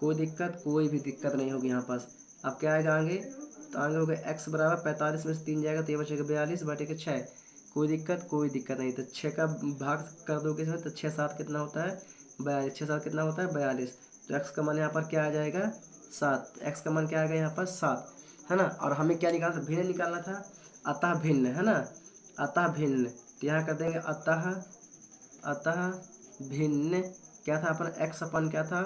कोई भी दिक्कत नहीं होगी यहाँ पास। अब क्या आएगा आगे, तो आगे हो गया x बराबर 45 में से 3 जाएगा तो ये बचेगा 42 बटे के 6। कोई दिक्कत नहीं। तो 6 का भाग कर दोगे इसमें तो 6 7 कितना होता है 42, 6 7 कितना होता है 42। तो x का मान यहाँ पर क्या आ जाएगा 7, x का मान क्या आ गया यहाँ पर 7 है ना। और हमें क्या निकालना था, भिन्न निकालना था, अतः भिन्न है ना, अतः भिन्न। तो यहाँ कर देंगे अतः भिन्न क्या था अपना x अपन क्या था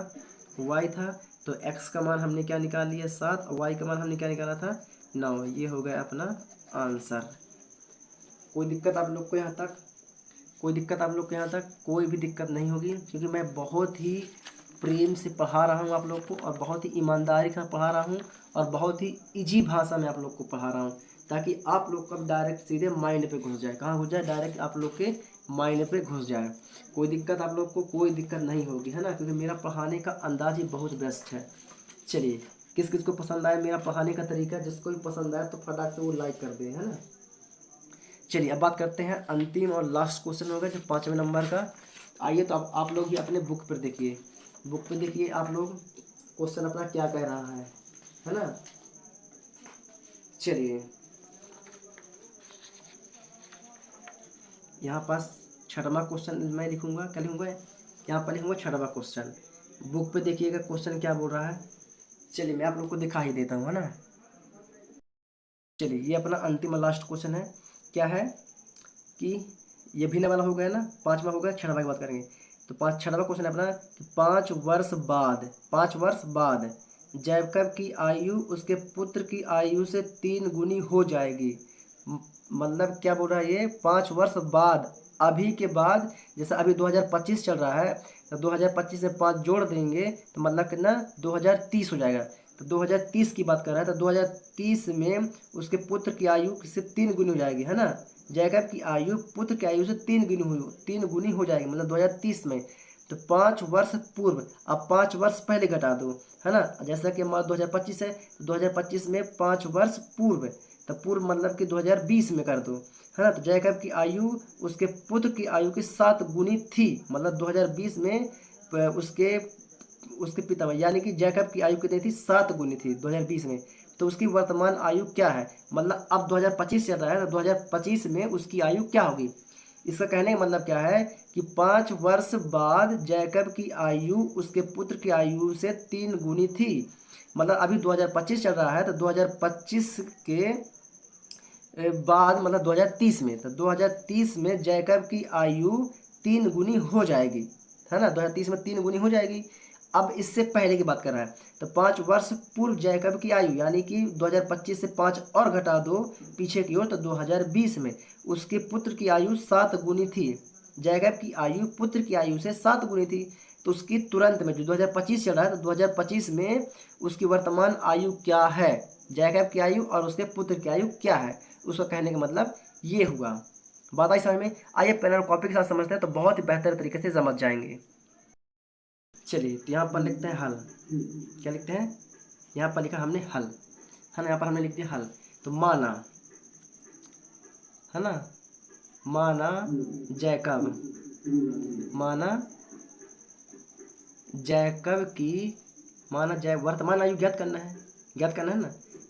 y था, तो x का मान हमने क्या निकाल लिया 7 और y का मान हमने क्या निकाला था 9। ये हो गया अपना आंसर। कोई दिक्कत आप लोग को यहाँ तक? कोई भी दिक्कत नहीं होगी, क्योंकि मैं बहुत ही प्रेम से पढ़ा रहा हूँ आप लोग को और बहुत ही ईमानदारी से पढ़ा रहा हूँ और बहुत ही इजी भाषा में आप लोग को पढ़ा रहा हूँ, ताकि आप लोग का डायरेक्ट सीधे माइंड पे घुस जाए। कहाँ घुस जाए, डायरेक्ट आप लोग के माइंड पे घुस जाए। कोई दिक्कत आप लोग को? कोई दिक्कत नहीं होगी है ना, क्योंकि मेरा पढ़ाने का अंदाज ही बहुत बेस्ट है। चलिए किस किस को पसंद आया मेरा पढ़ाने का तरीका, जिसको भी पसंद आया तो फटाक से वो लाइक कर दे है ना। चलिए अब बात करते हैं अंतिम और लास्ट क्वेश्चन होगा जो 5वें नंबर का। आइए तो अब आप लोग ही अपने बुक पर देखिए आप लोग क्वेश्चन अपना क्या कह रहा है ना। चलिए यहाँ पास 6वां क्वेश्चन मैं लिखूंगा, क्या लिखूंगा यहाँ पर लिखूंगा 6वां क्वेश्चन। बुक पे देखिएगा क्वेश्चन क्या बोल रहा है। चलिए मैं आप लोग को दिखा ही देता हूँ है ना। चलिए ये अपना अंतिम और लास्ट क्वेश्चन है। क्या है कि ये भिन्न वाला हो गया ना, 5वां हो गया, 6वां की बात करेंगे। तो 6वां क्वेश्चन है अपना, 5 वर्ष बाद जैकब की आयु उसके पुत्र की आयु से 3 गुनी हो जाएगी। मतलब क्या बोल रहा है ये, 5 वर्ष बाद, अभी के बाद, जैसे अभी 2025 चल रहा है तो 2025 से 5 जोड़ देंगे तो मतलब कितना 2030 हो जाएगा। तो 2030 की बात कर रहा है, तो 2030 में उसके पुत्र की आयु से 3 गुनी हो जाएगी है ना। जैकब की आयु पुत्र की आयु से 3 गुनी हो जाएगी, मतलब 2030 में। तो 5 वर्ष पूर्व, अब 5 वर्ष पहले घटा दो, है ना। जैसा कि हमारा 2025 है, 2025 में 5 वर्ष पूर्व, तो पूर्व मतलब कि 2020 में कर दो, है ना। तो जैकब की आयु उसके पुत्र की आयु की 7 गुनी थी, मतलब 2020 में उसके उसके पिता में, यानी कि जैकब की आयु कितनी थी, 7 गुनी थी 2020 में। तो उसकी वर्तमान आयु क्या है, मतलब अब 2025 चल रहा है, तो 2025 में उसकी आयु क्या होगी। इसका कहने का मतलब क्या है कि 5 वर्ष बाद जैकब की आयु उसके पुत्र की आयु से 3 गुनी थी। मतलब अभी 2025 चल रहा है, तो 2025 के बाद मतलब 2030 में, तो 2030 में जैकब की आयु 3 गुनी हो जाएगी, है ना। 2030 में 3 गुनी हो जाएगी। अब इससे पहले की बात कर रहा है, तो 5 वर्ष पूर्व जैकब की आयु, यानी कि 2025 से 5 और घटा दो पीछे की ओर, तो 2020 में उसके पुत्र की आयु 7 गुनी थी। जैकब की आयु पुत्र की आयु से 7 गुनी थी। तो उसकी तुरंत में, जो 2025 चल रहा है, तो 2025 में उसकी वर्तमान आयु क्या है, जैकब की आयु और उसके पुत्र की आयु क्या है, उसका कहने का मतलब ये हुआ। बात आई समझ में। आइए पेन और कॉपी के साथ समझते हैं, तो बहुत ही बेहतर तरीके से समझ जाएंगे। चलिए, तो यहाँ पर लिखते हैं हल। क्या लिखते हैं, यहाँ पर लिखा हमने हल, है ना। यहाँ पर हमने लिख दिया हल। तो माना, है ना, माना जैकब, माना जैकब की, माना जय वर्तमान आयु ज्ञात करना है, ज्ञात करना है ना।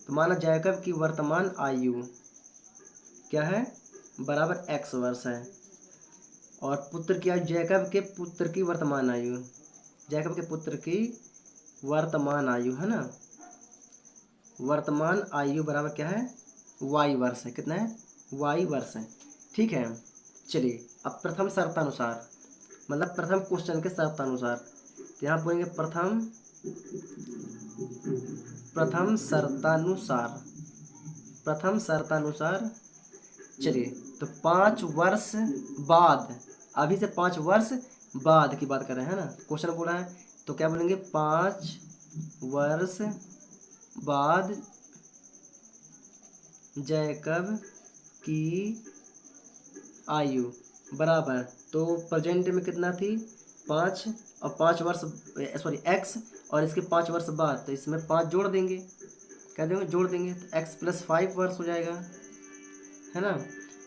तो माना जैकब की वर्तमान आयु क्या है, बराबर x वर्ष है, और पुत्र की आयु, जैकब के पुत्र की वर्तमान आयु, जैकब के पुत्र की वर्तमान आयु, है ना, वर्तमान आयु बराबर क्या है, y वर्ष है। कितना है, y वर्ष है। ठीक है। चलिए, अब प्रथम शर्तानुसार, मतलब प्रथम क्वेश्चन के शर्तानुसार, तो यहाँ बोलेंगे प्रथम शर्तानुसार, प्रथम शर्तानुसार। चलिए, तो 5 वर्ष बाद, अभी से 5 वर्ष बाद की बात कर रहे हैं, है ना, क्वेश्चन बोला है। तो क्या बोलेंगे, 5 वर्ष बाद जैकब की आयु बराबर, तो प्रेजेंट में कितना थी, 5, और 5 वर्ष, सॉरी x, और इसके 5 वर्ष बाद, तो इसमें 5 जोड़ देंगे, क्या देंगे, जोड़ देंगे, तो x + 5 वर्ष हो जाएगा, है ना।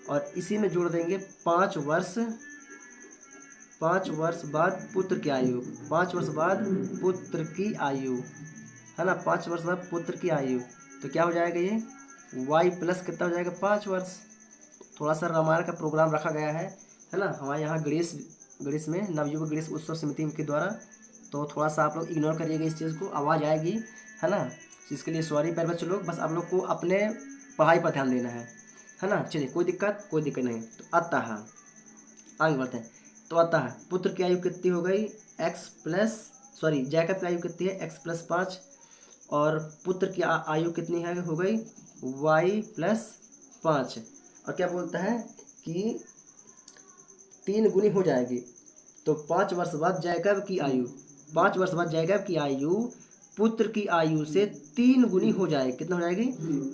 और इसी में जोड़ देंगे 5 वर्ष, 5 वर्ष बाद पुत्र की आयु, 5 वर्ष बाद पुत्र की आयु, है ना, 5 वर्ष बाद पुत्र की आयु। तो क्या हो जाएगा, ये y प्लस कितना हो जाएगा, 5 वर्ष। थोड़ा सा रामायण का प्रोग्राम रखा गया है ना, हमारे यहाँ गणेश में नवयुवक गणेश उत्सव समिति के द्वारा। तो थोड़ा सा आप लोग इग्नोर करिएगा इस चीज़ को, आवाज़ आएगी, है ना। इसके लिए सॉरी प्यारे बच्चे लोग, बस आप लोग को अपने पढ़ाई पर ध्यान देना है ना। चलिए, कोई दिक्कत नहीं। तो अतः आगे बढ़ते हैं। तो अतः पुत्र की आयु कितनी हो गई, जैकब की आयु कितनी है, x + 5, और पुत्र की आयु कितनी है, हो गई y + 5। और क्या बोलता है कि 3 गुनी हो जाएगी। तो 5 वर्ष बाद जैकब की आयु, 5 वर्ष बाद जैकब की आयु पुत्र की आयु से 3 गुनी हो जाएगी। कितना हो जाएगी,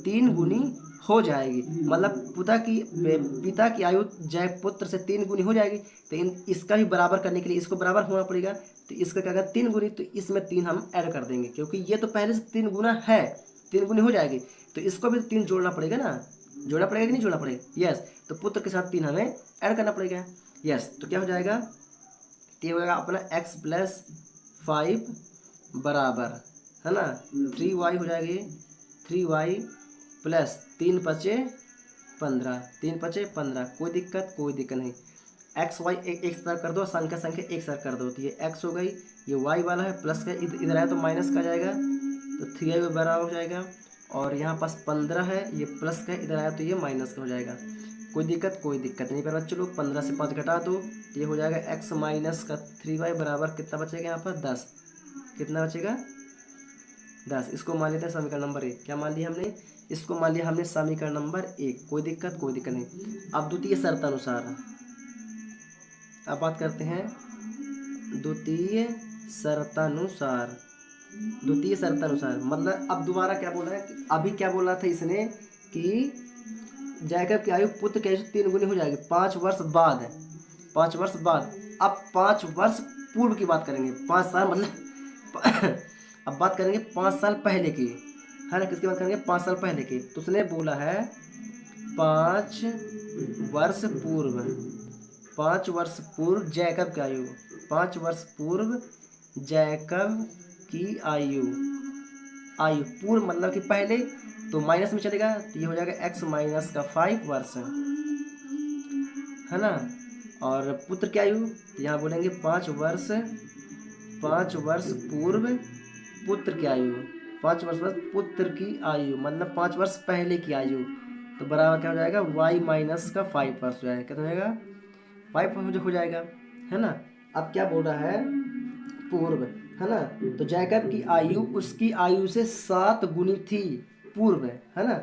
3 गुनी हो जाएगी। मतलब पिता की आयु पुत्र से 3 गुनी हो जाएगी। तो इसका भी बराबर करने के लिए इसको बराबर होना पड़ेगा। तो इसका क्या अगर 3 गुनी, तो इसमें 3 हम ऐड कर देंगे, क्योंकि ये तो पहले से 3 गुना है, 3 गुनी हो जाएगी। तो इसको भी 3 जोड़ना पड़ेगा ना, जोड़ना पड़ेगा कि नहीं जोड़ना पड़ेगा, यस। तो पुत्र के साथ 3 हमें ऐड करना पड़ेगा, यस। तो क्या हो जाएगा, ये हो जाएगा अपना x + 5 बराबर, है ना, 3y हो जाएगी, 3y + 3 × 5 = 15, 3 × 5 = 15। कोई दिक्कत नहीं। एक्स वाई एक साथ कर दो, संख्या एक साथ कर दो, तो ये x हो गई, ये y वाला है, प्लस का इधर आया तो माइनस का जाएगा, तो 3y बराबर हो जाएगा। और यहाँ पास 15 है, ये प्लस का इधर आया तो ये माइनस का हो जाएगा। कोई दिक्कत नहीं। पर बच्चों लोग 15 से 5 घटा दो, तो ये हो जाएगा x - 3y बराबर कितना बचेगा, यहाँ पर 10। कितना बचेगा, 10। इसको मान लेते हैं समीकरण नंबर 1। क्या मान लिया हमने, इसको मान लिया हमने समीकरण नंबर 1। कोई दिक्कत नहीं। अब द्वितीय शर्तानुसार, अब बात करते हैं द्वितीय शर्तानुसार। मतलब अब दोबारा क्या बोल रहा है कि अभी क्या बोल रहा था इसने कि जैकब की आयु पुत्र की आयु से 3 गुनी हो जाएगी 5 वर्ष बाद, 5 वर्ष बाद। अब 5 वर्ष पूर्व की बात करेंगे, 5 साल मतलब अब बात करेंगे 5 साल पहले की, है ना। किसकी बात करेंगे? 5 साल पहले की। तो उसने बोला है 5 वर्ष पूर्व, 5 वर्ष पूर्व जैकब की आयु, 5 वर्ष पूर्व जैकब की आयु, आयु पूर्व मतलब कि पहले, तो माइनस में चलेगा तो ये हो जाएगा x माइनस का 5 वर्ष, है ना। और पुत्र की आयु, तो यहाँ बोलेंगे 5 वर्ष, 5 वर्ष पूर्व पुत्र की आयु, 5 वर्ष पुत्र की आयु मतलब 5 वर्ष पहले की आयु, तो बराबर क्या हो जाएगा? y माइनस का 5 वर्ष हो जाएगा। क्या हो जाएगा? 5 वर्ष हो जाएगा, है ना। अब क्या बोल रहा है? पूर्व, है ना। तो जैकब की आयु उसकी आयु से 7 गुनी थी, पूर्व, है ना।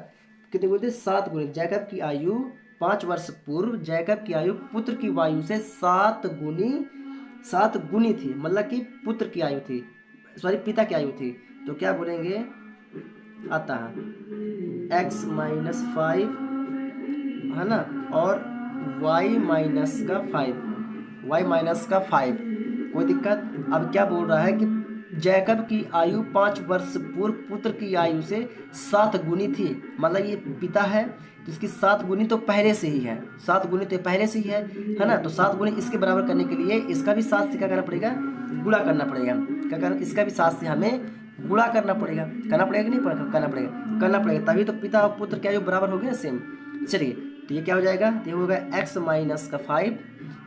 कितनी गुनी थी? 7 गुनी। जैकब की आयु 5 वर्ष पूर्व जैकब की आयु पुत्र की आयु से 7 गुनी थी, मतलब कि पुत्र की आयु थी, सॉरी पिता की आयु थी। तो क्या बोलेंगे? अतः x माइनस 5, है ना, और y माइनस का 5, y माइनस का 5, कोई दिक्कत? अब क्या बोल रहा है कि जैकब की आयु 5 वर्ष पूर्व पुत्र की आयु से 7 गुनी थी, मतलब ये पिता है तो इसकी 7 गुनी तो पहले से ही है, 7 गुनी तो पहले से ही है ना। तो 7 गुनी इसके बराबर करने के लिए इसका भी 7 से क्या करना पड़ेगा? गुणा करना पड़ेगा। क्या करना? इसका भी 7 से हमें गुणा करना पड़ेगा, करना पड़ेगा कि नहीं करना पड़ेगा, तभी तो पिता और पुत्र की आयु बराबर हो गया सेम। चलिए, तो ये क्या हो जाएगा? तो ये होगा x माइनस का 5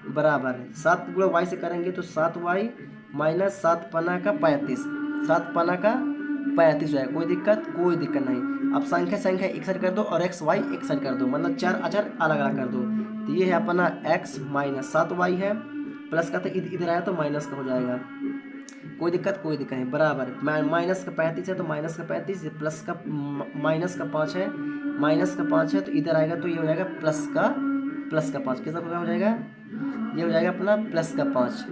बराबर 7 गुणा y से करेंगे तो 7y माइनस 7 पन्ना का 35, 7 पन्ना का 35 हो जाएगा। कोई दिक्कत नहीं। अब संख्या एक साइड कर दो और x y एक साइड कर दो, मतलब 4 अचर अलग अलग कर दो। तो ये है अपना x माइनस 7y है, प्लस का तो इधर आया तो माइनस का हो जाएगा। कोई दिक्कत नहीं। बराबर माइनस का 35 है तो माइनस का 35, प्लस का माइनस का 5 है, तो इधर आएगा तो ये हो जाएगा प्लस का 5। कैसा हो जाएगा? ये हो जाएगा अपना प्लस का 5।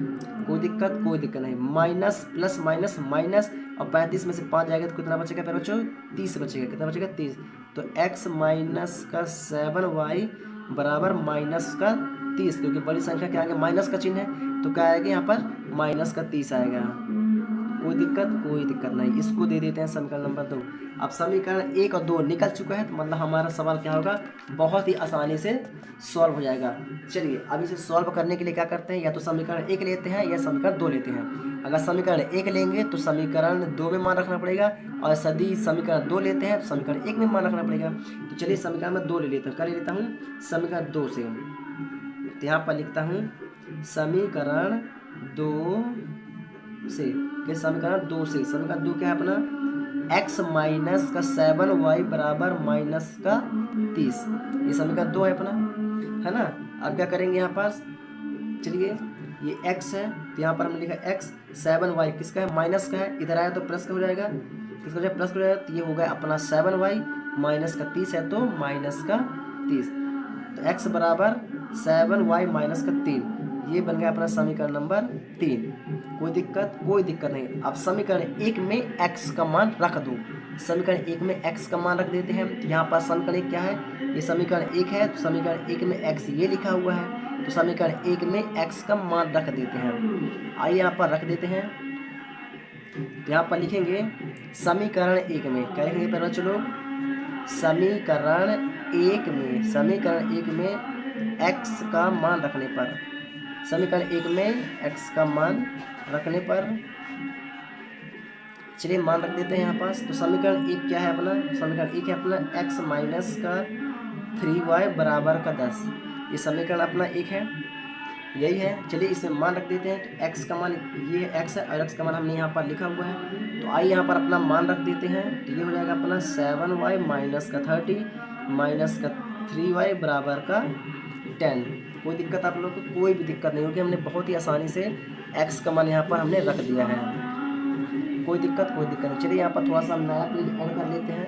कोई दिक्कत नहीं। माइनस प्लस माइनस माइनस, और 35 में से 5 जाएगा तो कितना बचेगा फिर बच्चों? 30 बचेगा। कितना बचेगा? 30। तो x माइनस का 7y बराबर माइनस का 30, क्योंकि बड़ी संख्या के आगे माइनस का चिन्ह है तो क्या आएगा? यहाँ पर माइनस का 30 आएगा। कोई दिक्कत नहीं। इसको दे देते हैं समीकरण नंबर 2। अब समीकरण 1 और 2 निकल चुका है तो मतलब हमारा सवाल क्या होगा? बहुत ही आसानी से सॉल्व हो जाएगा। चलिए, अब इसे सॉल्व करने के लिए क्या करते हैं? या तो समीकरण 1 लेते हैं या समीकरण 2 लेते हैं। अगर समीकरण 1 लेंगे तो समीकरण 2 में मान रखना पड़ेगा, और यदि समीकरण 2 लेते हैं तो समीकरण 1 में मान रखना पड़ेगा। तो चलिए समीकरण में 2 ले लेता हूँ। क्या ले लेता हूँ? समीकरण 2 से। तो यहाँ पर लिखता हूँ समीकरण 2 से। के समीकरण 2 से, समीकरण 2 क्या है अपना? x माइनस का 7y बराबर माइनस का 30, ये समीकरण 2 है अपना, है ना। अब क्या करेंगे यहाँ पास? चलिए, ये x है तो यहाँ पर हमने लिखा x, 7y किसका है? माइनस का है, इधर आया तो प्लस का हो जाएगा। किसका हो जाएगा? प्लस का हो जाएगा। तो ये हो गया अपना 7y, माइनस का 30 है तो माइनस का 30, तो x बराबर 7y माइनस का 3, ये बन गया अपना समीकरण नंबर 3। कोई दिक्कत नहीं। अब समीकरण 1 में x का मान रख दो। समीकरण 1 में x का मान रख देते हैं। तो यहाँ पर समीकरण 1 क्या है? ये समीकरण 1 है, तो समीकरण 1 में x ये लिखा हुआ है, तो समीकरण 1 में x का मान रख देते हैं। आइए यहाँ पर रख देते हैं। तो यहाँ पर लिखेंगे समीकरण 1 में, क्या लिखेंगे पहले चलो? समीकरण 1 में x का मान रखने पर, समीकरण 1 में x का मान रखने पर, चलिए मान रख देते हैं यहाँ पास। तो समीकरण 1 क्या है अपना? समीकरण 1 है अपना x माइनस का 3y बराबर का 10, ये समीकरण अपना 1 है, यही है। चलिए इसमें मान रख देते हैं। तो x का मान ये x है और x का मान हमने यहाँ पर लिखा हुआ है, तो आइए यहाँ पर अपना मान रख देते हैं। तो ये हो जाएगा अपना 7y माइनस का 30 माइनस का 3y बराबर का 10। कोई दिक्कत आप लोग को? कोई भी दिक्कत नहीं होगी, हमने बहुत ही आसानी से x का मान यहाँ पर हमने रख दिया है। कोई दिक्कत नहीं। चलिए यहाँ पर थोड़ा सा नया पेज ऐड कर लेते हैं।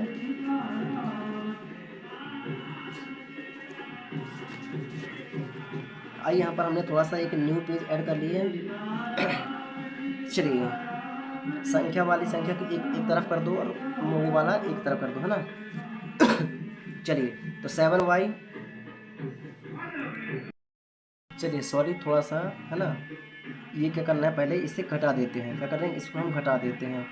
आइए यहाँ पर हमने थोड़ा सा एक न्यू पेज ऐड कर लिया है। चलिए, संख्या वाली संख्या को एक तरफ कर दो और वो वाला एक तरफ कर दो, है ना। चलिए, तो 7y, चलिए सॉरी थोड़ा सा, है ना, ये क्या करना है, पहले इसे घटा देते हैं। क्या कर रहे हैं, इसको हम घटा देते हैं।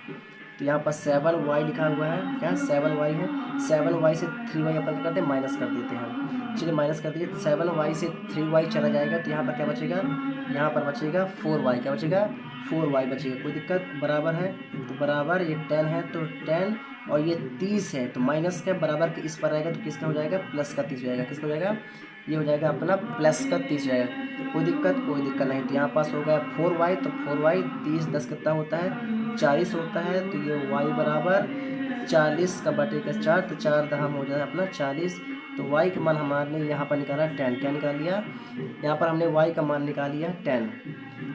तो यहाँ पर 7y लिखा हुआ है, क्या 7y है, 7y से 3y अपन क्या करते हैं, माइनस कर देते हैं। चलिए माइनस कर दीजिए, 7y से 3y चला जाएगा तो यहाँ पर क्या बचेगा, यहाँ पर बचेगा 4y, क्या बचेगा 4y बचेगा। कोई दिक्कत, बराबर है तो बराबर, ये 10 है तो 10 और ये 30 है तो माइनस का बराबर के इस पर रहेगा तो किसका हो जाएगा, प्लस का 30 हो जाएगा। किसका हो जाएगा, ये हो जाएगा अपना प्लस का 30 हो जाएगा। कोई दिक्कत नहीं। तो यहाँ पास हो गया 4y, तो 4y 30 10 कितना होता है, 40 होता है। तो ये y बराबर 40 का बटे का 4, तो 4 दहम हो जाए अपना 40। तो y का मान हमारे यहाँ पर निकाला 10। क्या निकाल लिया, यहाँ पर हमने y का मान निकाल लिया 10।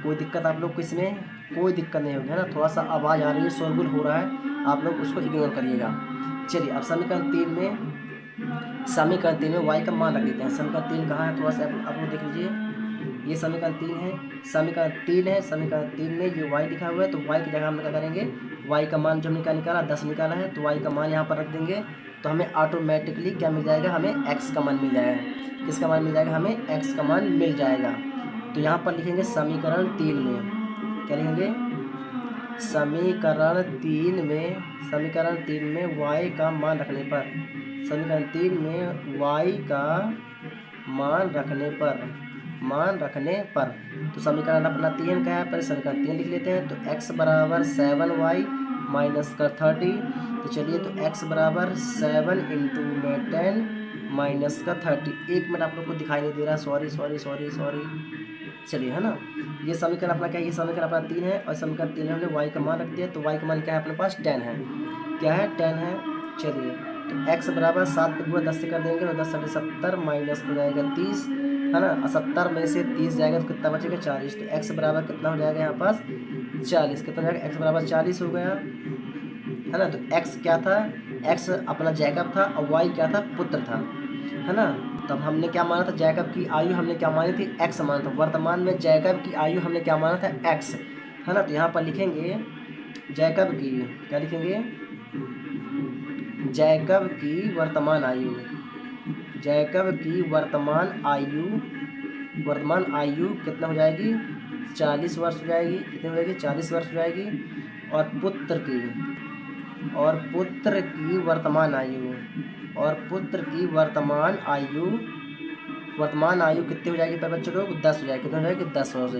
कोई दिक्कत आप लोग को इसमें, कोई दिक्कत नहीं होगी, है ना। थोड़ा सा आवाज़ आ रही है, शोरगुल हो रहा है, आप लोग उसको इग्नोर करिएगा। चलिए अब समीकरण 3 में y का मान रख देते हैं। समीकरण 3 कहाँ है, थोड़ा सा आप लोग देख लीजिए। ये समीकरण 3 है, समीकरण 3 में ये y लिखा हुआ है। तो y की जगह हम क्या करेंगे, y का मान जो हमने क्या निकाला 10 निकाला है, तो y का मान यहाँ पर रख देंगे। तो हमें ऑटोमेटिकली क्या मिल जाएगा, हमें x का मान मिल जाएगा। किसका मान मिल जाएगा, हमें x का मान मिल जाएगा। तो यहाँ पर लिखेंगे समीकरण 3 में, क्या लिखेंगे, समीकरण 3 में y का मान रखने पर, समीकरण 3 में y का मान रखने पर तो समीकरण अपना 3 का है, पर समीकरण 3 लिख लेते हैं। तो x बराबर 7y माइनस का 30। तो चलिए, तो x बराबर 7 इंटू में 10 माइनस का 30। एक मिनट आप लोग को दिखाई नहीं दे रहा, सॉरी। चलिए, है ना। ये समीकरण अपना क्या है, ये समीकरण अपना 3 है और समीकरण 3 में हमने y का मान रख दिया। तो y का मान क्या है अपने पास, 10 है। क्या है, 10 है। चलिए, तो x बराबर 7 पे पूरा 10 से कर देंगे, तो 10 × 70 माइनस हो जाएगा 30, है ना। 70 में से 30 जाएगा तो कितना बचेगा, 40। तो x बराबर कितना हो जाएगा यहाँ पास, 40। कितना हो जाएगा, x बराबर 40 हो गया, है ना। तो x क्या था, x अपना जैकब था और y क्या था, पुत्र था, है ना। तब हमने क्या माना था, जैकब की आयु हमने क्या मानी थी, x माना था। वर्तमान में जैकब की आयु हमने क्या माना था, x, है ना। तो यहाँ पर लिखेंगे जैकब की, क्या लिखेंगे, जैकब की वर्तमान आयु कितना हो जाएगी, 40 वर्ष हो जाएगी। कितनी हो जाएगी, 40 वर्ष हो जाएगी। और पुत्र की वर्तमान आयु कितनी हो जाएगी पर बच्चों लोग, 10 हो जाएगी। कितना हो जाएगी, 10 वर्ष।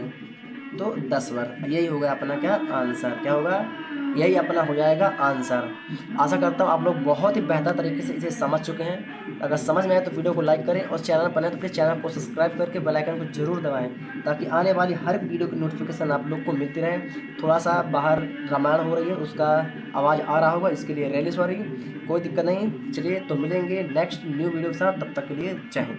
तो 10 वर्ष, यही होगा अपना क्या आंसर, क्या होगा, यही अपना हो जाएगा आंसर। आशा करता हूँ आप लोग बहुत ही बेहतर तरीके से इसे समझ चुके हैं। अगर समझ में आए तो वीडियो को लाइक करें और चैनल पर नए तो प्लीज़ चैनल को सब्सक्राइब करके बेल आइकन को जरूर दबाएं, ताकि आने वाली हर वीडियो की नोटिफिकेशन आप लोग को मिलती रहे। थोड़ा सा बाहर रामायण हो रही है, उसका आवाज़ आ रहा होगा, इसके लिए रियली सॉरी। कोई दिक्कत नहीं। चलिए, तो मिलेंगे नेक्स्ट न्यू वीडियो के साथ, तब तक के लिए जय हिंद।